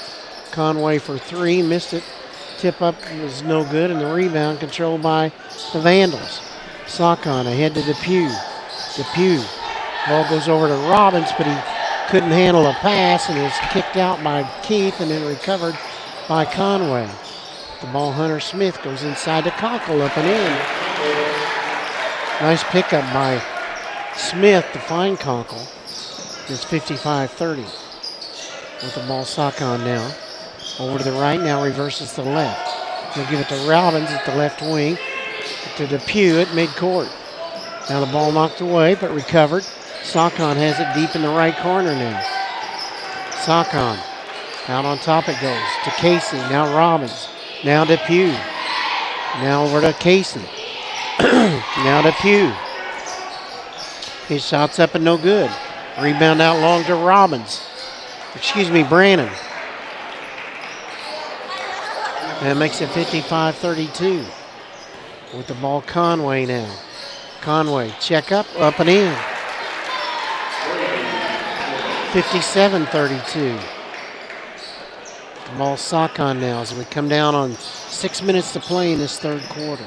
Conway for 3, missed it. Tip up was no good, and the rebound controlled by the Vandals. Sakon ahead to Depew. Depew. Ball goes over to Robbins, but he couldn't handle a pass and is kicked out by Keith and then recovered by Conway. The ball, Hunter Smith goes inside to Conkle, up and in. Nice pickup by Smith to find Conkle. It's 55-30. With the ball, Sakon now. Over to the right, now reverses to the left. He'll give it to Robbins at the left wing. To Depew at midcourt. Now the ball knocked away, but recovered. Sakon has it deep in the right corner now. Sakon. Out on top it goes to Casey. Now Robbins. Now Depew. Now over to Casey. Now Depew. His shot's up and no good. Rebound out long to Robbins. Brannon. That makes it 55-32. With the ball, Conway now. Conway, check up and in. 57-32. The ball, Sakon now as we come down on 6 minutes to play in this third quarter.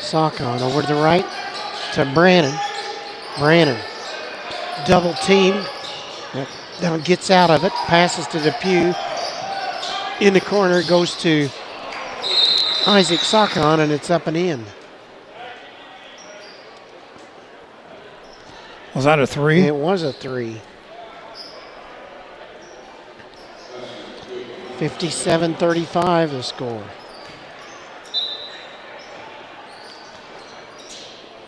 Sakon over to the right to Brannon. Brannon, double team. Now gets out of it, passes to Depew. In the corner, goes to Isaac Sakon, and it's up and in. Was that a 3? It was a 3. 57-35 the score.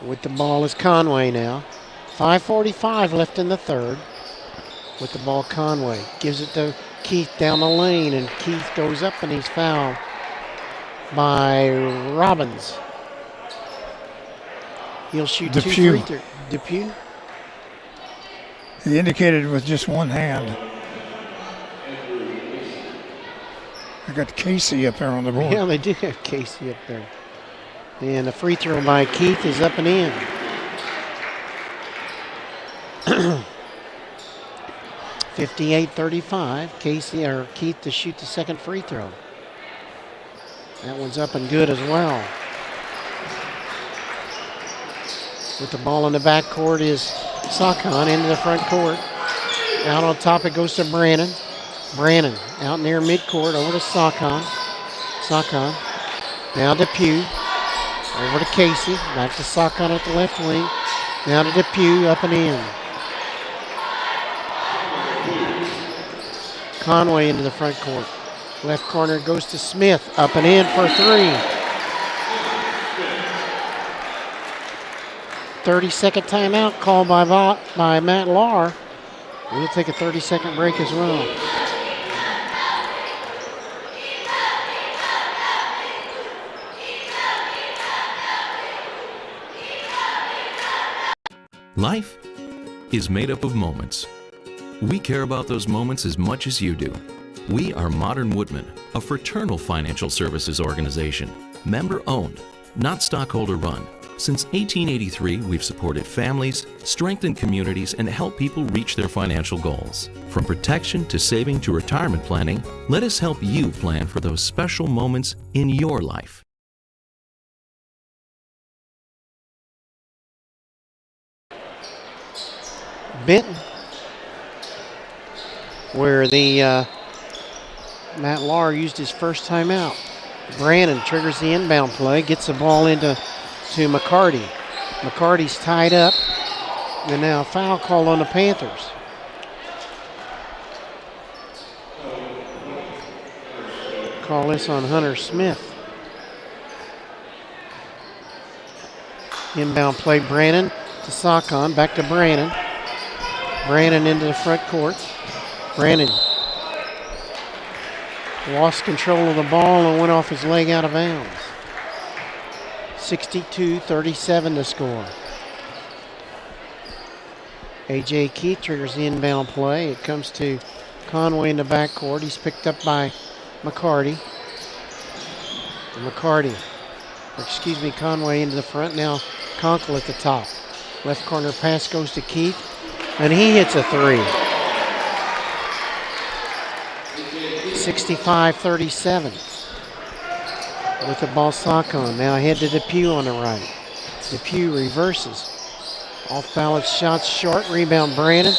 With the ball is Conway now. 5:45 left in the third. With the ball, Conway gives it to Keith down the lane, and Keith goes up and he's fouled by Robbins. He'll shoot two Depew. free throws. Depew? He indicated with just one hand. I got Casey up there on the board. Yeah, they do have Casey up there. And the free throw by Keith is up and in. (58-35). Keith to shoot the second free throw. That one's up and good as well. With the ball in the backcourt is Sakon into the front court. Out on top it goes to Brannon. Brannon out near midcourt over to Sakon. Sakon now to Depew. Over to Casey. Back to Sakon at the left wing. Now to Depew up and in. Conway into the front court. Left corner goes to Smith. Up and in for three. 30-second timeout called by Matt Lahr. We'll take a 30-second break as well. Life is made up of moments. We care about those moments as much as you do. We are Modern Woodmen, a fraternal financial services organization, member-owned, not stockholder-run. Since 1883, we've supported families, strengthened communities, and helped people reach their financial goals. From protection to saving to retirement planning, let us help you plan for those special moments in your life. Benton, where the Matt Lahr used his first timeout. Brannon triggers the inbound play, gets the ball to McCarty. McCarty's tied up, and now a foul call on the Panthers. Call this on Hunter Smith. Inbound play, Brannon to Sakon, back to Brannon. Brannon into the front court. Brannon lost control of the ball and went off his leg out of bounds. 62-37 to score. A.J. Keith triggers the inbound play. It comes to Conway in the backcourt. He's picked up by McCarty. Conway into the front. Now Conkle at the top. Left corner pass goes to Keith, and he hits a three. 65-37. With the ball, Sakon. Now ahead to Depew on the right. Depew reverses. Off balance shots short. Rebound Brannon.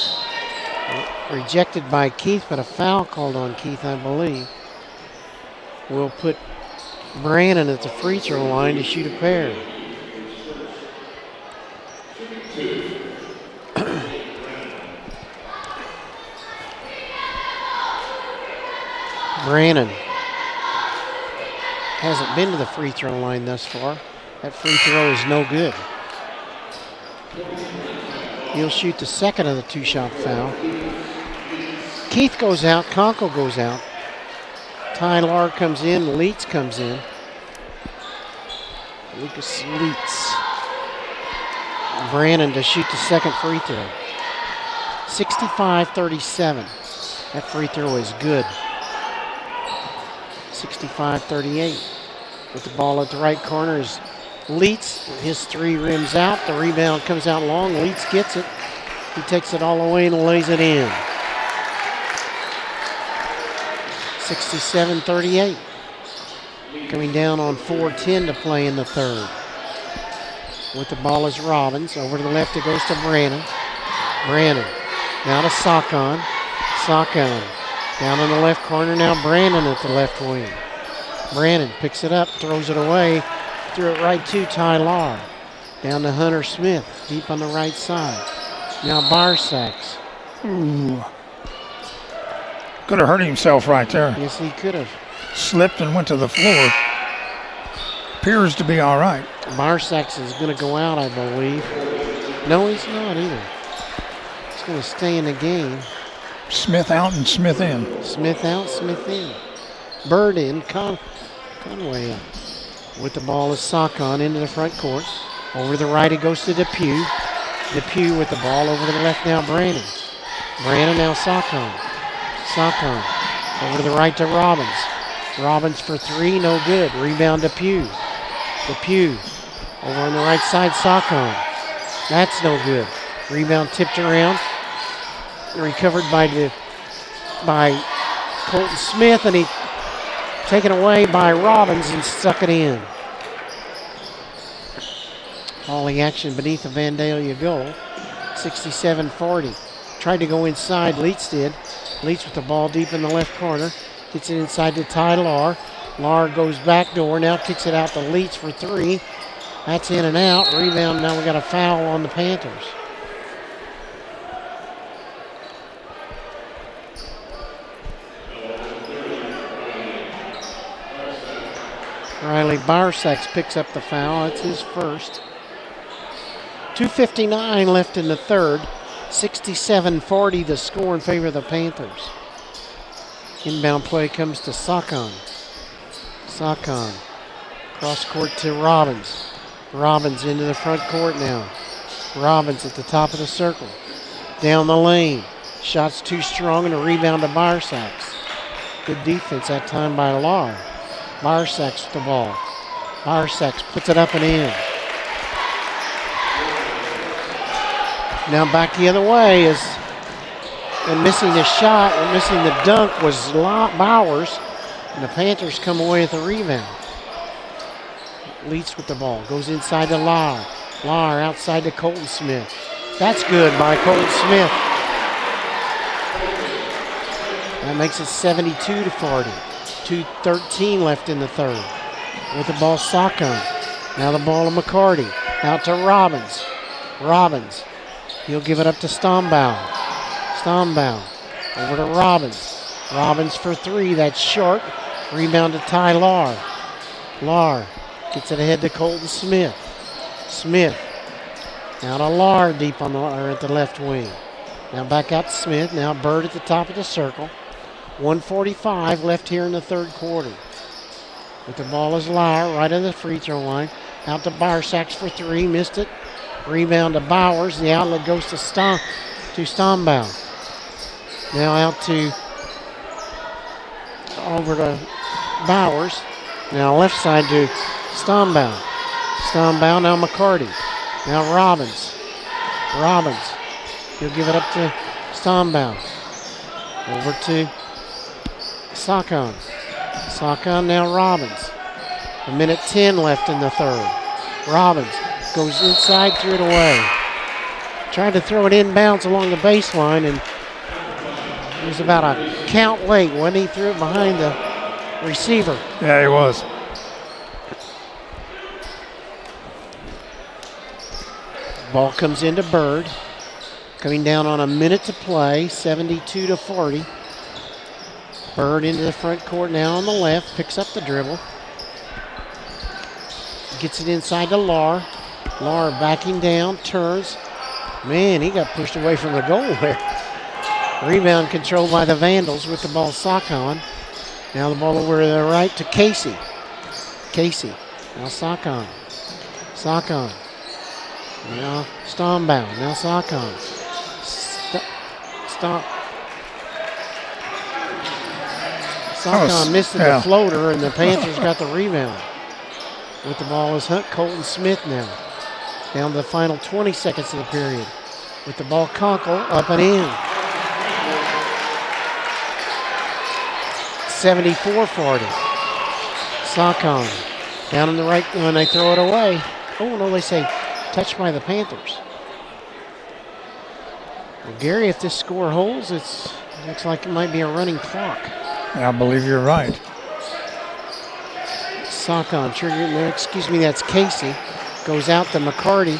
Rejected by Keith, but a foul called on Keith, I believe. Will put Brannon at the free throw line to shoot a pair. Brannon hasn't been to the free throw line thus far. That free throw is no good. He'll shoot the second of the two-shot foul. Keith goes out, Conkle goes out. Tyler comes in, Leitz comes in. Lucas Leitz. Brannon to shoot the second free throw. 65-37. That free throw is good. 65-38. With the ball at the right corner is Leitz. His three rims out. The rebound comes out long. Leitz gets it. He takes it all the way and lays it in. 67-38. Coming down on 4:10 to play in the third. With the ball is Robbins. Over to the left it goes to Brannon. Brannon. Now to Sakon. Sakon. Down in the left corner now Brannon at the left wing. Brannon picks it up, throws it away. Threw it right to Tyler. Down to Hunter Smith. Deep on the right side. Now Barsacks. Ooh. Could have hurt himself right there. Yes, he could have. Slipped and went to the floor. Appears to be all right. Barsacks is going to go out, I believe. No, he's not either. He's going to stay in the game. Smith out and Smith in. Smith out, Smith in. Bird in. Conway with the ball is Sakon into the front court. Over to the right, it goes to Depew. Depew with the ball over to the left now, Brandon. Brandon now Sakon. Sakon over to the right to Robbins. Robbins for three, no good. Rebound Depew. Depew over on the right side, Sakon. That's no good. Rebound tipped around. Recovered by Colton Smith, and he taken away by Robbins and stuck it in. Hauling action beneath the Vandalia goal. 67-40. Tried to go inside, Leitz did. Leitz with the ball deep in the left corner. Gets it inside to Ty Lahr. Lahr goes back door, now kicks it out to Leitz for three. That's in and out. Rebound, now we got a foul on the Panthers. Riley Barsax picks up the foul. That's his first. 2:59 left in the third. 67-40 the score in favor of the Panthers. Inbound play comes to Sakon. Sakon. Cross court to Robbins. Robbins into the front court now. Robbins at the top of the circle. Down the lane. Shot's too strong and a rebound to Barsax. Good defense that time by Lahr. Barsax with the ball. Barsax puts it up and in. Now back the other way is, and missing the shot or missing the dunk was Bowers, and the Panthers come away with the rebound. Leitz with the ball, goes inside to Lahr. Lahr outside to Colton Smith. That's good by Colton Smith. That makes it 72-40. 2:13 left in the third. With the ball, Sakon. Now the ball to McCarty. Out to Robbins. Robbins. He'll give it up to Stombaugh. Stombaugh. Over to Robbins. Robbins for three. That's short. Rebound to Ty Lahr. Lahr gets it ahead to Colton Smith. Smith. Now to Lahr deep on at the left wing. Now back out to Smith. Now Bird at the top of the circle. 1:45 left here in the third quarter. With the ball is Lahr right on the free throw line. Out to Barsax for three. Missed it. Rebound to Bowers. The outlet goes to Stombaugh. Now out to over to Bowers. Now left side to Stombaugh. Stombaugh now McCarty. Now Robbins. Robbins. He'll give it up to Stombaugh. Over to Sakon. Sakon now Robbins. 1:10 left in the third. Robbins goes inside, threw it away. Tried to throw it inbounds along the baseline, and it was about a count late when he threw it behind the receiver. Yeah, he was. Ball comes into Bird. Coming down on a minute to play, 72-40. Bird into the front court now on the left, picks up the dribble. Gets it inside to Lahr. Lahr backing down, turns. Man, he got pushed away from the goal there. Rebound controlled by the Vandals with the ball Sakon. Now the ball over to the right to Casey. Casey. Now Sakon. Sakon. Now Stombaugh. Now Sakon. Stop. Sakon missed the floater, and the Panthers got the rebound. With the ball is Colton Smith now. Down to the final 20 seconds of the period. With the ball, Conkle up and in. 74-40. Sakon down on the right when they throw it away. Oh no, they say touched by the Panthers. Well, Gary, if this score holds, it looks like it might be a running clock. I believe you're right. Sakon, that's Casey. Goes out to McCarty.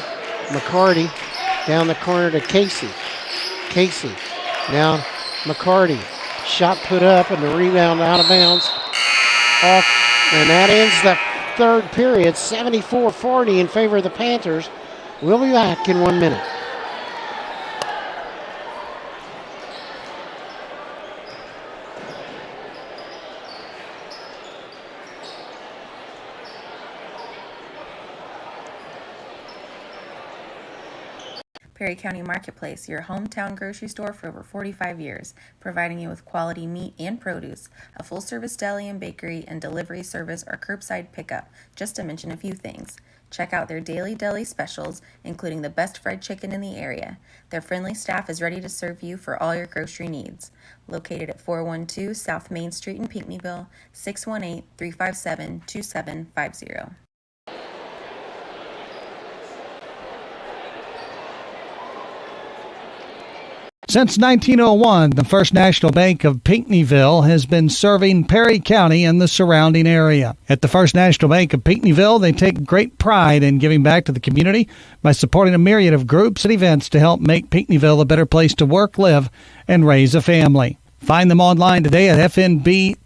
McCarty down the corner to Casey. Casey. Now McCarty. Shot put up and the rebound out of bounds. Off. And that ends the third period. 74-40 in favor of the Panthers. We'll be back in 1 minute. Perry County Marketplace, your hometown grocery store for over 45 years, providing you with quality meat and produce, a full-service deli and bakery, and delivery service or curbside pickup, just to mention a few things. Check out their daily deli specials, including the best fried chicken in the area. Their friendly staff is ready to serve you for all your grocery needs. Located at 412 South Main Street in Pinckneyville, 618-357-2750. Since 1901, the First National Bank of Pinckneyville has been serving Perry County and the surrounding area. At the First National Bank of Pinckneyville, they take great pride in giving back to the community by supporting a myriad of groups and events to help make Pinckneyville a better place to work, live, and raise a family. Find them online today at fnbpville.com.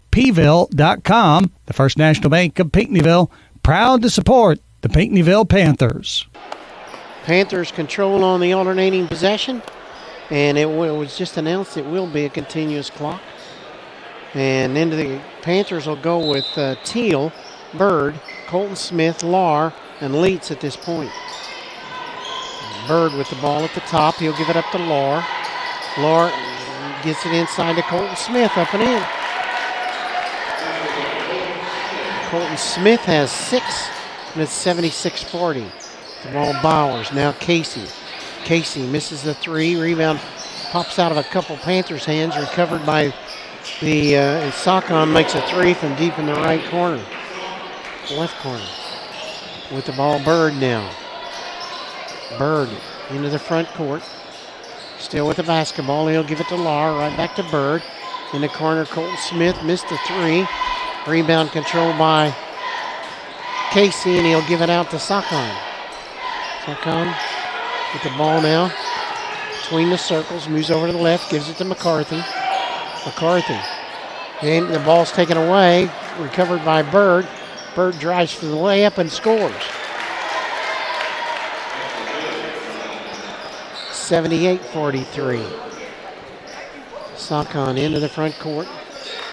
The First National Bank of Pinckneyville, proud to support the Pinckneyville Panthers. Panthers control on the alternating possession. And it was just announced it will be a continuous clock. And into the Panthers will go with Teal, Bird, Colton Smith, Lahr, and Leitz at this point. Bird with the ball at the top. He'll give it up to Lahr. Lahr gets it inside to Colton Smith, up and in. Colton Smith has 6, and it's 76-40. The ball Bowers, now Casey. Casey misses the 3. Rebound pops out of a couple Panthers' hands, recovered by the Sakon makes a 3 from deep in the right corner, left corner. With the ball, Bird now. Bird into the front court. Still with the basketball. He'll give it to Lahr. Right back to Bird. In the corner, Colton Smith missed the 3. Rebound controlled by Casey, and he'll give it out to Sakon. Sakon with the ball now between the circles, moves over to the left, gives it to McCarthy. McCarthy. And the ball's taken away, recovered by Bird. Bird drives for the layup and scores. 78-43. Sakon into the front court.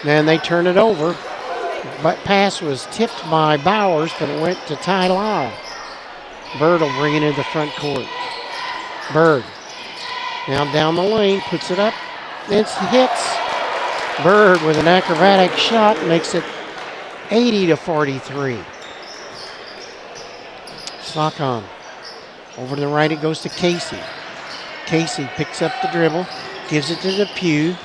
And they turn it over. But pass was tipped by Bowers, but it went to Ty Lahr. Bird will bring it into the front court. Bird now down the lane, puts it up, it hits. Bird with an acrobatic shot makes it 80-43. Sakon over to the right, it goes to Casey. Casey picks up the dribble, gives it to Depew.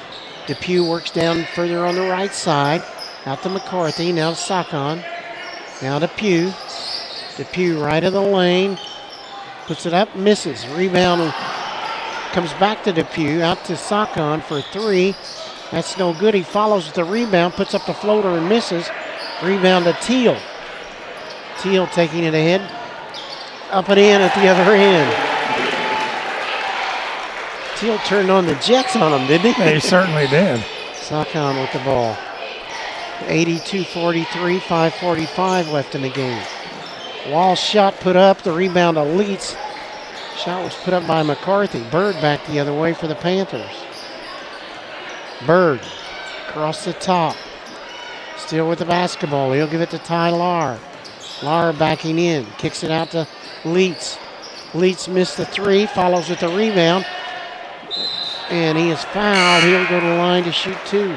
Depew works down further on the right side, out to McCarthy, now to Sakon, now to Depew. Depew right of the lane. Puts it up, misses. Rebound comes back to Depew, out to Sakon for 3. That's no good. He follows with the rebound, puts up the floater and misses. Rebound to Teal. Teal taking it ahead. Up and in at the other end. Teal turned on the Jets on him, didn't he? They certainly did. Sakon with the ball. 82-43, 5:45 left in the game. Wall shot put up, the rebound to Leitz. Shot was put up by McCarthy. Bird back the other way for the Panthers. Bird across the top. Still with the basketball. He'll give it to Ty Lahr. Lahr backing in. Kicks it out to Leitz. Leitz missed the 3. Follows with the rebound. And he is fouled. He'll go to the line to shoot 2.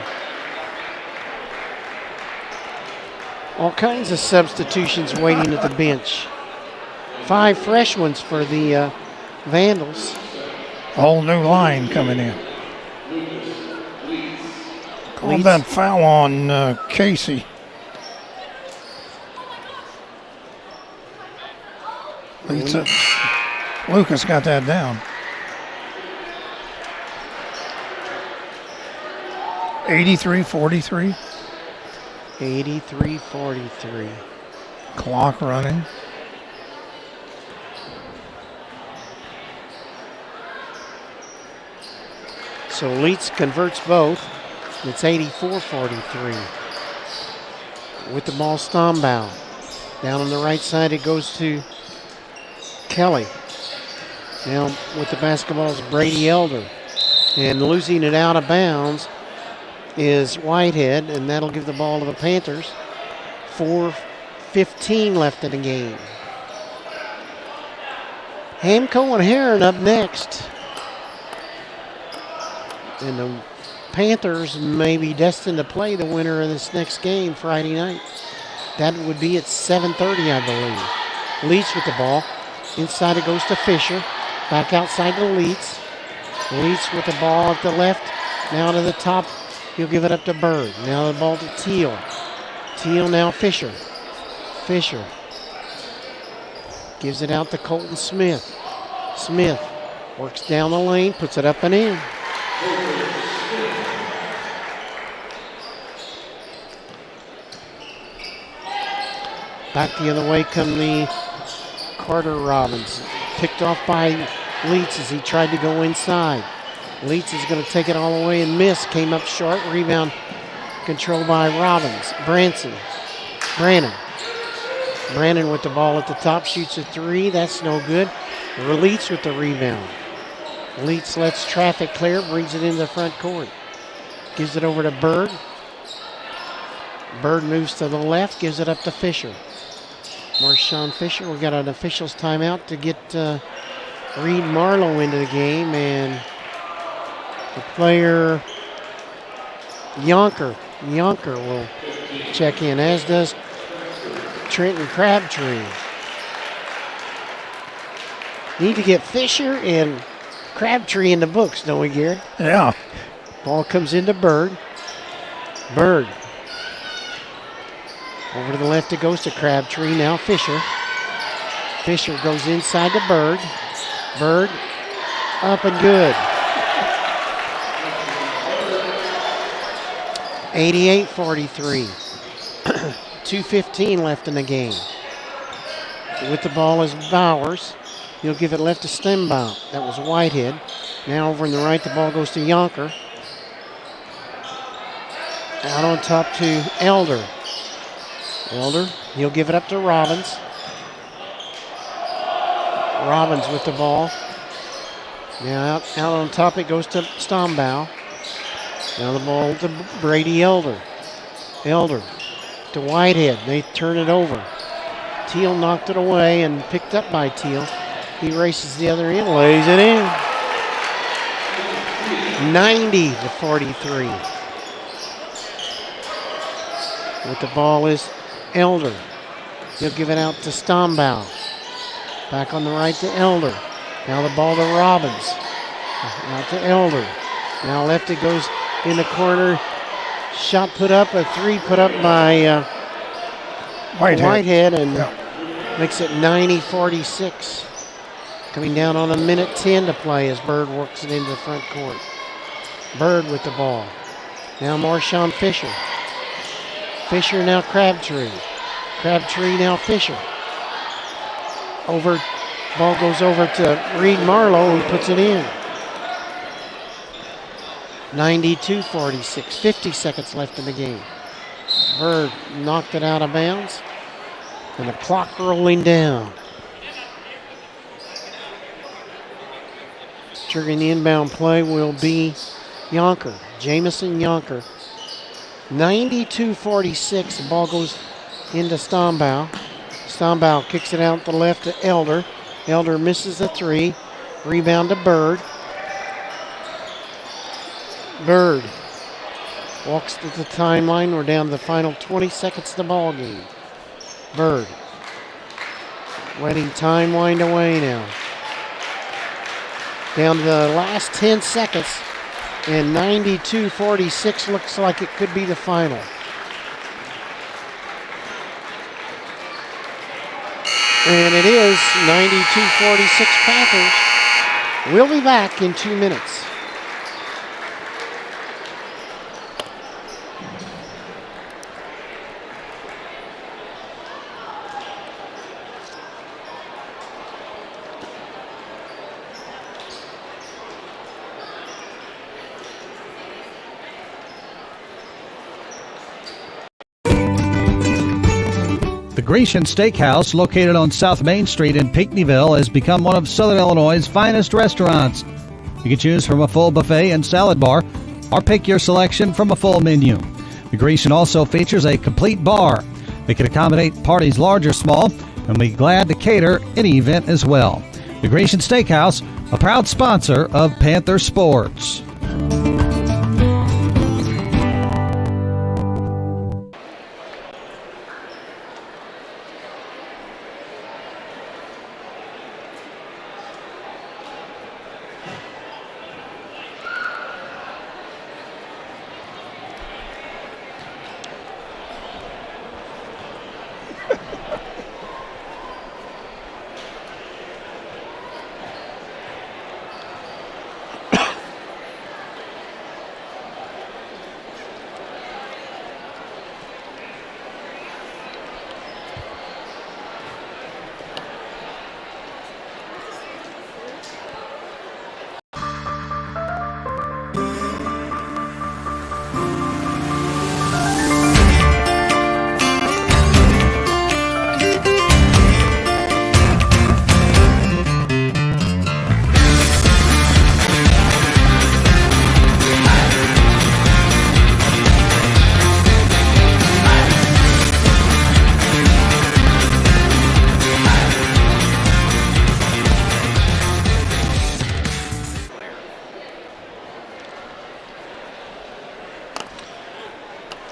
All kinds of substitutions waiting at the bench. 5 fresh ones for the Vandals. A whole new line coming in. Called that foul on Casey. Lucas got that down. 83-43. 83-43. Clock running. So Leitz converts both. It's 84-43. With the ball, Stombaugh. Down on the right side, it goes to Kelly. Now with the basketball is Brady Elder. And losing it out of bounds is Whitehead, and that'll give the ball to the Panthers. 4:15 left in the game. Hamco and Heron up next. And the Panthers may be destined to play the winner of this next game Friday night. That would be at 7:30, I believe. Leach with the ball. Inside it goes to Fisher. Back outside to Leach. Leach with the ball at the left. Now to the top. He'll give it up to Bird. Now the ball to Teal. Teal now Fisher. Fisher gives it out to Colton Smith. Smith works down the lane, puts it up and in. Back the other way come the Carter Robbins. Picked off by Leach as he tried to go inside. Leach is going to take it all the way and miss. Came up short. Rebound controlled by Robbins. Brandon with the ball at the top. Shoots a three. That's no good. Leach with the rebound. Leach lets traffic clear. Brings it into the front court. Gives it over to Bird. Bird moves to the left. Gives it up to Fisher. Marshawn Fisher. We got an official's timeout to get Reed Marlowe into the game. And the player Yonker will check in, as does Trenton Crabtree. Need to get Fisher and Crabtree in the books, don't we, Garrett? Yeah. Ball comes into Bird. Bird. Over to the left it goes to Crabtree. Now Fisher. Fisher goes inside to Bird. Bird up and good. 88-43. 2:15 left in the game. With the ball is Bowers. He'll give it left to Stembaugh. That was Whitehead. Now over on the right, the ball goes to Yonker. Out on top to Elder. He'll give it up to Robbins. Robbins with the ball. Now out on top it goes to Stombaugh. Now the ball to Brady Elder. Elder to Whitehead. They turn it over. Teal knocked it away and picked up by Teal. He races the other end, lays it in. 90-43. With the ball is Elder. He'll give it out to Stombaugh. Back on the right to Elder. Now the ball to Robbins. Out to Elder. Now left it goes in the corner. Shot put up, a three put up by Whitehead and makes it 90-46. Coming down on 1:10 to play as Bird works it into the front court. Bird with the ball. Now Marshawn Fisher. Fisher now Crabtree. Crabtree now Fisher. Ball goes over to Reed Marlowe who puts it in. 92-46. 50 seconds left in the game. Bird knocked it out of bounds. And the clock rolling down. Triggering the inbound play will be Yonker. Jamison Yonker. 92-46. The ball goes into Stombaugh. Stombaugh kicks it out to the left to Elder. Elder misses the three. Rebound to Bird. Bird walks to the timeline. We're down to the final 20 seconds of the ball game. Bird letting time wind away now. Down to the last 10 seconds. And 92-46 looks like it could be the final. And it is 92-46 Panthers. We'll be back in 2 minutes. The Grecian Steakhouse, located on South Main Street in Pinckneyville, has become one of Southern Illinois' finest restaurants. You can choose from a full buffet and salad bar, or pick your selection from a full menu. The Grecian also features a complete bar. They can accommodate parties large or small, and we're glad to cater any event as well. The Grecian Steakhouse, a proud sponsor of Panther Sports.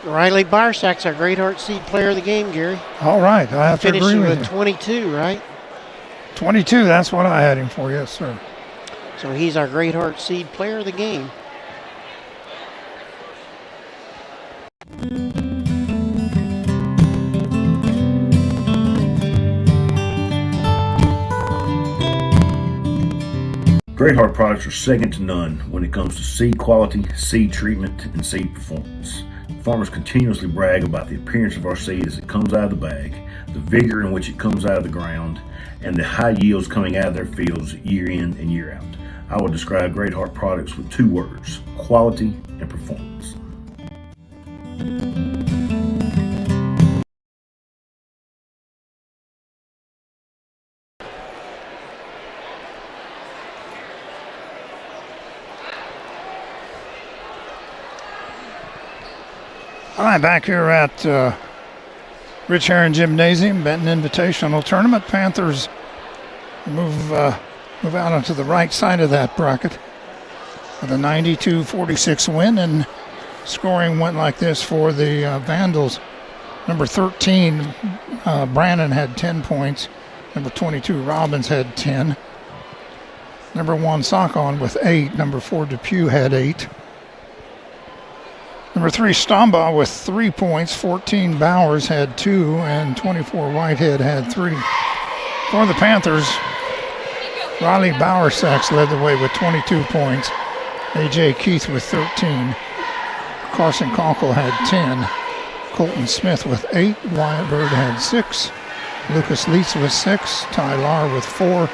Riley Barsack's our Great Heart Seed player of the game, Gary. All right, I have to agree Finishing with with you. 22, right? 22, that's what I had him for, yes, sir. So he's our Great Heart Seed player of the game. Great Heart products are second to none when it comes to seed quality, seed treatment, and seed performance. Farmers continuously brag about the appearance of our seed as it comes out of the bag, the vigor in which it comes out of the ground, and the high yields coming out of their fields year in and year out. I would describe Great Heart products with two words: quality and performance. All right, back here at Rich Herring Gymnasium, Benton Invitational Tournament. Panthers move out onto the right side of that bracket with a 92-46 win, and scoring went like this for the Vandals. Number 13, Brannon had 10 points. Number 22, Robbins had 10. Number 1, Sockon with 8. Number 4, Depew had 8. Number 3, Stombaugh with 3 points. 14, Bowers had 2, and 24, Whitehead had 3. For the Panthers, Riley Bowersax led the way with 22 points. A.J. Keith with 13. Carson Conkle had 10. Colton Smith with 8. Wyatt Bird had 6. Lucas Leitz with 6. Ty Lahr with 4.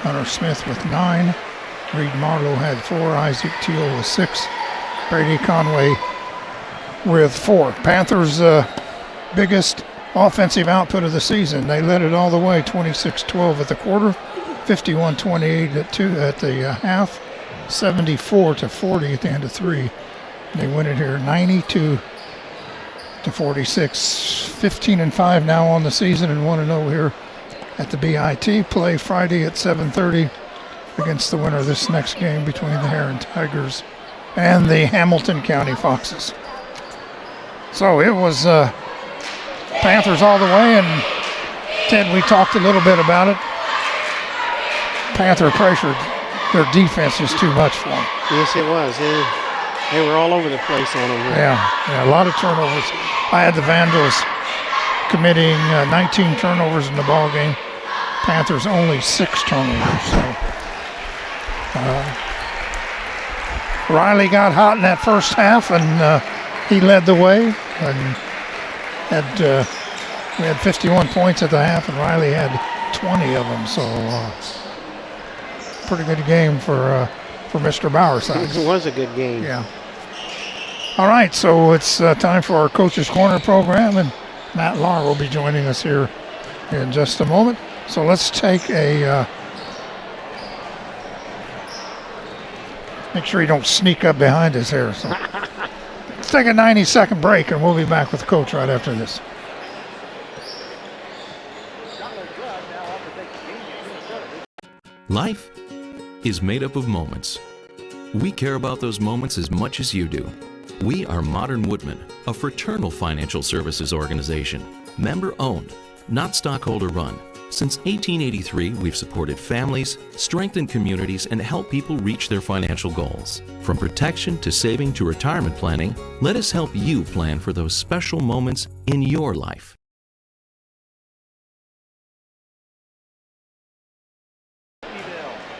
Hunter Smith with 9. Reed Marlowe had 4. Isaac Teal with 6. Brady Conway with 4. Panthers' biggest offensive output of the season. They led it all the way, 26-12 at the quarter, 51-28 at the half, 74-40 at the end of 3. They win it here 92-46, 15-5 now on the season, and 1-0 here at the BIT. Play Friday at 7:30 against the winner of this next game between the Heron Tigers and the Hamilton County Foxes. So it was Panthers all the way, and Ted, we talked a little bit about it. Panther pressure, their defense is too much for them. Yes, it was. They were all over the place on them. Yeah, a lot of turnovers. I had the Vandals committing 19 turnovers in the ball game. Panthers only 6 turnovers. So Riley got hot in that first half, and he led the way, and we had 51 points at the half, and Riley had 20 of them. So pretty good game for Mr. Bowersax. It was a good game. Yeah. All right, so it's time for our Coach's Corner program, and Matt Lahr will be joining us here in just a moment. So let's take a make sure you don't sneak up behind us here. So let's take a 90-second break, and we'll be back with Coach right after this. Life is made up of moments. We care about those moments as much as you do. We are Modern Woodmen, a fraternal financial services organization, member-owned, not stockholder-run. Since 1883, we've supported families, strengthened communities, and helped people reach their financial goals. From protection to saving to retirement planning, let us help you plan for those special moments in your life.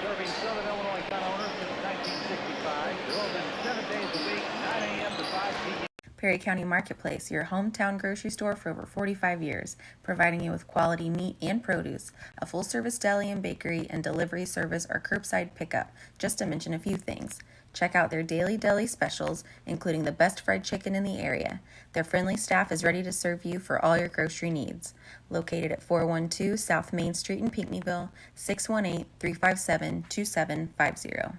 Serving Southern Illinois gun owners since 1965. They're open 7 days a week, 9 a.m. to 5 p.m. Perry County Marketplace, your hometown grocery store for over 45 years, providing you with quality meat and produce, a full-service deli and bakery, and delivery service or curbside pickup, just to mention a few things. Check out their daily deli specials, including the best fried chicken in the area. Their friendly staff is ready to serve you for all your grocery needs. Located at 412 South Main Street in Pinckneyville, 618-357-2750.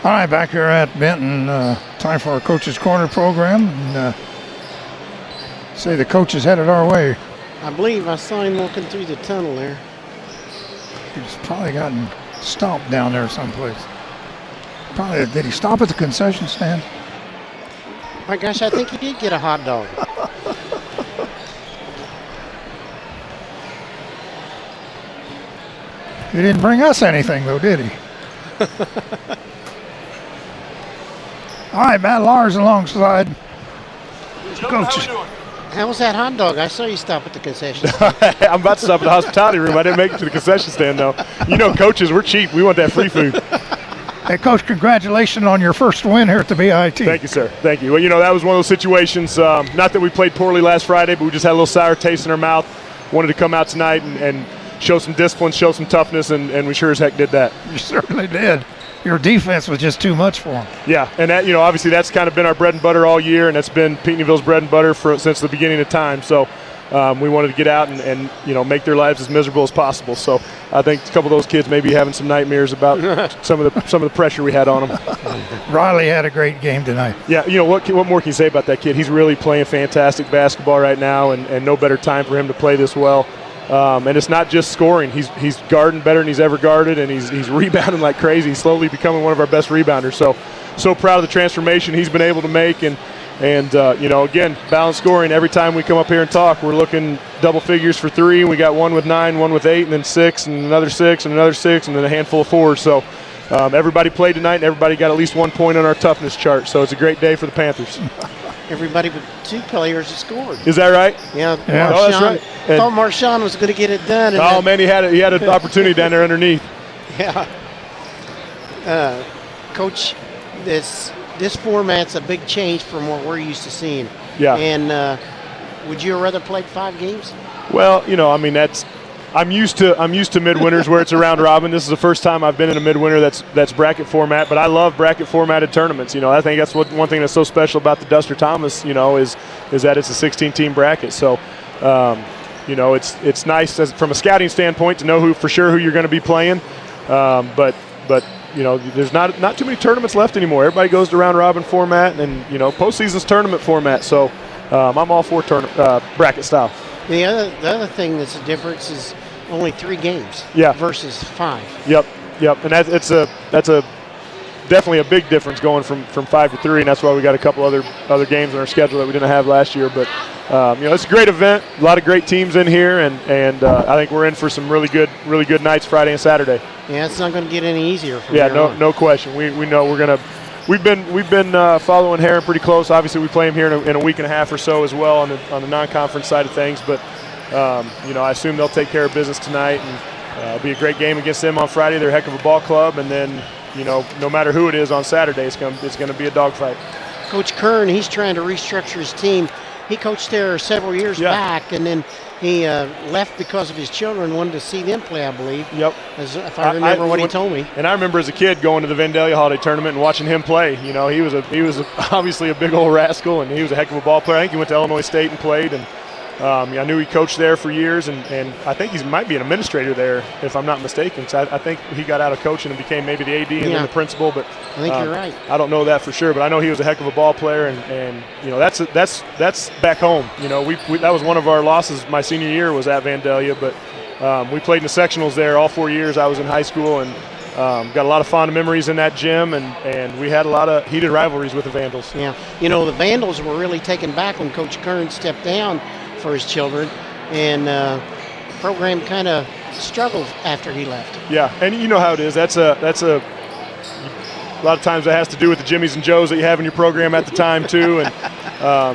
All right, back here at Benton, time for our Coach's Corner program. And, say the coach is headed our way. I believe I saw him walking through the tunnel there. He's probably gotten stopped down there someplace. Probably, did he stop at the concession stand? My gosh, I think he did get a hot dog. He didn't bring us anything, though, did he? All right, Matt Lars alongside Coach. How was that hot dog? I saw you stop at the concession stand. I'm about to stop at the hospitality room. I didn't make it to the concession stand, though. You know, coaches, we're cheap. We want that free food. Hey, Coach, congratulations on your first win here at the BIT. Thank you, sir. Thank you. Well, you know, that was one of those situations, not that we played poorly last Friday, but we just had a little sour taste in our mouth. Wanted to come out tonight and show some discipline, show some toughness, and we sure as heck did that. You certainly did. Your defense was just too much for them. Yeah, and that, you know, obviously that's kind of been our bread and butter all year, and that's been Pinckneyville's bread and butter since the beginning of time. So we wanted to get out and you know, make their lives as miserable as possible. So I think a couple of those kids may be having some nightmares about some of the pressure we had on them. Riley had a great game tonight. Yeah, you know, what more can you say about that kid? He's really playing fantastic basketball right now, and no better time for him to play this well. And it's not just scoring. He's guarding better than he's ever guarded, and he's rebounding like crazy. He's slowly becoming one of our best rebounders. So proud of the transformation he's been able to make. And you know, again, balanced scoring. Every time we come up here and talk, we're looking double figures for three. We got one with 9, one with 8, and then 6, and another 6, and another 6, and then a handful of 4s. So everybody played tonight, and everybody got at least 1 point on our toughness chart. So it's a great day for the Panthers. Everybody but 2 players have scored. Is that right? Yeah. Oh, that's right. I thought Marshawn was going to get it done. And man, he had an opportunity down there underneath. Yeah. Coach, this format's a big change from what we're used to seeing. Yeah. And would you rather played 5 games? Well, you know, I mean, I'm used to midwinters where it's a round robin. This is the first time I've been in a midwinter that's bracket format, but I love bracket formatted tournaments. You know, I think that's one thing that's so special about the Duster Thomas, you know, is that it's a 16-team bracket. So, you know, it's nice from a scouting standpoint to know who you're going to be playing. But you know, there's not too many tournaments left anymore. Everybody goes to round robin format, and you know, postseason's tournament format. So, I'm all for bracket style. The other thing that's a difference is only 3 games versus 5. Yep, and that's definitely a big difference going from 5 to 3, and that's why we got a couple other games on our schedule that we didn't have last year. But you know, it's a great event, a lot of great teams in here, and I think we're in for some really good nights Friday and Saturday. Yeah, it's not going to get any easier. No question. We know we're gonna. We've been following Heron pretty close. Obviously, we play him here in a week and a half or so as well on the non-conference side of things. But you know, I assume they'll take care of business tonight, and it'll be a great game against them on Friday. They're a heck of a ball club, and then you know, no matter who it is on Saturday, it's going to be a dogfight. Coach Kern, he's trying to restructure his team. he coached there several years Yeah. back, and then he left because of his children, wanted to see them play, I believe. Yep. If I remember what he told me. And I remember as a kid going to the Vandalia Holiday Tournament and watching him play. You know, he was obviously a big old rascal, and he was a heck of a ball player. I think he went to Illinois State and played, and I knew he coached there for years, and I think he might be an administrator there, if I'm not mistaken. So I think he got out of coaching and became maybe the AD and then the principal. But I think you're right. I don't know that for sure, but I know he was a heck of a ball player, and you know that's back home. You know, we that was one of our losses my senior year was at Vandalia, but we played in the sectionals there all 4 years I was in high school, and got a lot of fond memories in that gym, and we had a lot of heated rivalries with the Vandals. Yeah, you know, the Vandals were really taken back when Coach Kern stepped down for his children, and the program kind of struggled after he left. Yeah, and you know how it is. That's a lot of times that has to do with the Jimmies and Joes that you have in your program at the time too, and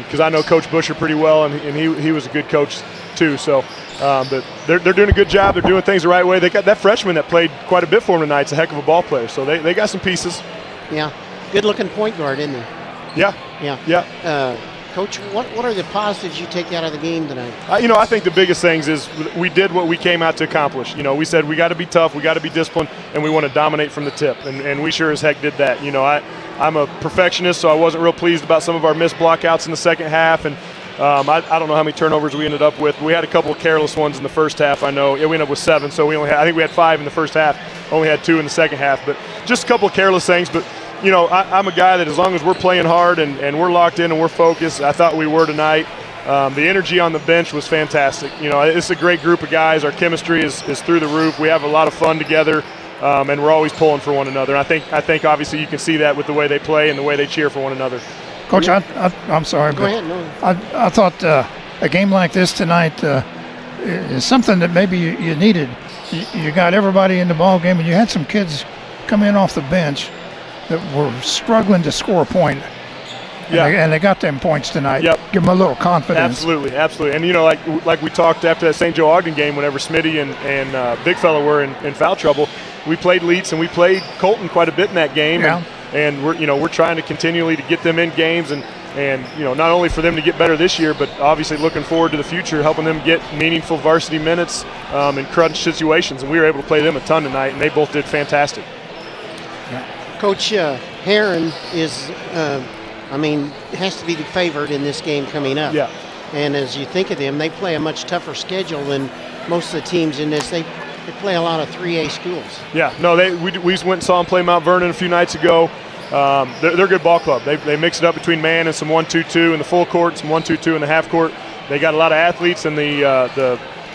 because I know Coach Busher pretty well, and he was a good coach too. So, but they're doing a good job. They're doing things the right way. They got that freshman that played quite a bit for them tonight. It's a heck of a ball player. So they got some pieces. Yeah, good-looking point guard, isn't he? Yeah. Yeah. Yeah. Coach, what are the positives you take out of the game tonight? You know, I think the biggest things is we did what we came out to accomplish. You know, we said we got to be tough, we got to be disciplined, and we want to dominate from the tip, and we sure as heck did that. You know, I'm a perfectionist, so I wasn't real pleased about some of our missed blockouts in the second half, and I don't know how many turnovers we ended up with. We had a couple of careless ones in the first half, I know. Yeah, we ended up with 7, so I think we had 5 in the first half, only had 2 in the second half, but just a couple of careless things. But you know, I'm a guy that as long as we're playing hard and we're locked in and we're focused, I thought we were tonight. The energy on the bench was fantastic. You know, it's a great group of guys. Our chemistry is through the roof. We have a lot of fun together, and we're always pulling for one another. And I think obviously you can see that with the way they play and the way they cheer for one another. Coach, I'm sorry. Go ahead. No. I thought a game like this tonight is something that maybe you needed. You got everybody in the ball game, and you had some kids come in off the bench that were struggling to score a point. And they got them points tonight. Yep. Give them a little confidence. Absolutely. And, you know, like we talked after that St. Joe Ogden game, whenever Smitty and Big Fella were in foul trouble, we played Leeds and we played Colton quite a bit in that game. Yeah. And we're trying to continually to get them in games and you know, not only for them to get better this year, but obviously looking forward to the future, helping them get meaningful varsity minutes in crunch situations. And we were able to play them a ton tonight, and they both did fantastic. Coach Heron is, has to be the favorite in this game coming up. Yeah. And as you think of them, they play a much tougher schedule than most of the teams in this. They play a lot of 3A schools. Yeah. No, we went and saw them play Mount Vernon a few nights ago. They're a good ball club. They mix it up between man and some 1-2-2 in the full court, some 1-2-2 in the half court. They got a lot of athletes, and I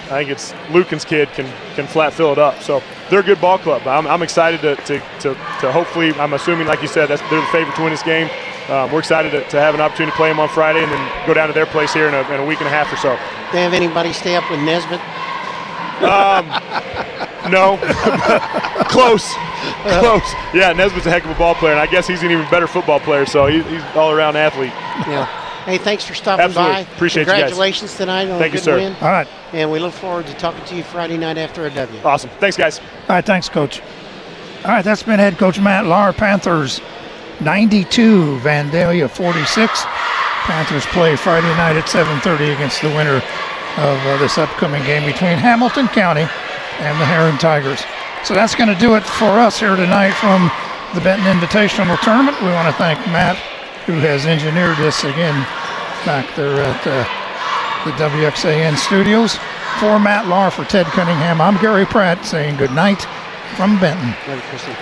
think it's Lucan's kid can flat fill it up. So they're a good ball club. I'm excited to hopefully, I'm assuming, like you said, they're the favorite to win this game. We're excited to have an opportunity to play them on Friday and then go down to their place here in a week and a half or so. They have anybody stay up with Nesbitt? No. Close. Yeah, Nesbitt's a heck of a ball player, and I guess he's an even better football player, so he's all-around athlete. Yeah. Hey, thanks for stopping Absolutely. by. Appreciate you guys. Congratulations tonight on Thank a you, good sir. win. All right. And we look forward to talking to you Friday night after a W. Awesome. Thanks, guys. All right, thanks, Coach. All right, that's been head coach Matt Lahr. Panthers 92, Vandalia 46. Panthers play Friday night at 7:30 against the winner of this upcoming game between Hamilton County and the Heron Tigers. So that's going to do it for us here tonight from the Benton Invitational Tournament. We want to thank Matt, who has engineered this again back there at the WXAN studios. For Matt Lahr, for Ted Cunningham, I'm Gary Pratt saying good night from Benton. Merry Christmas.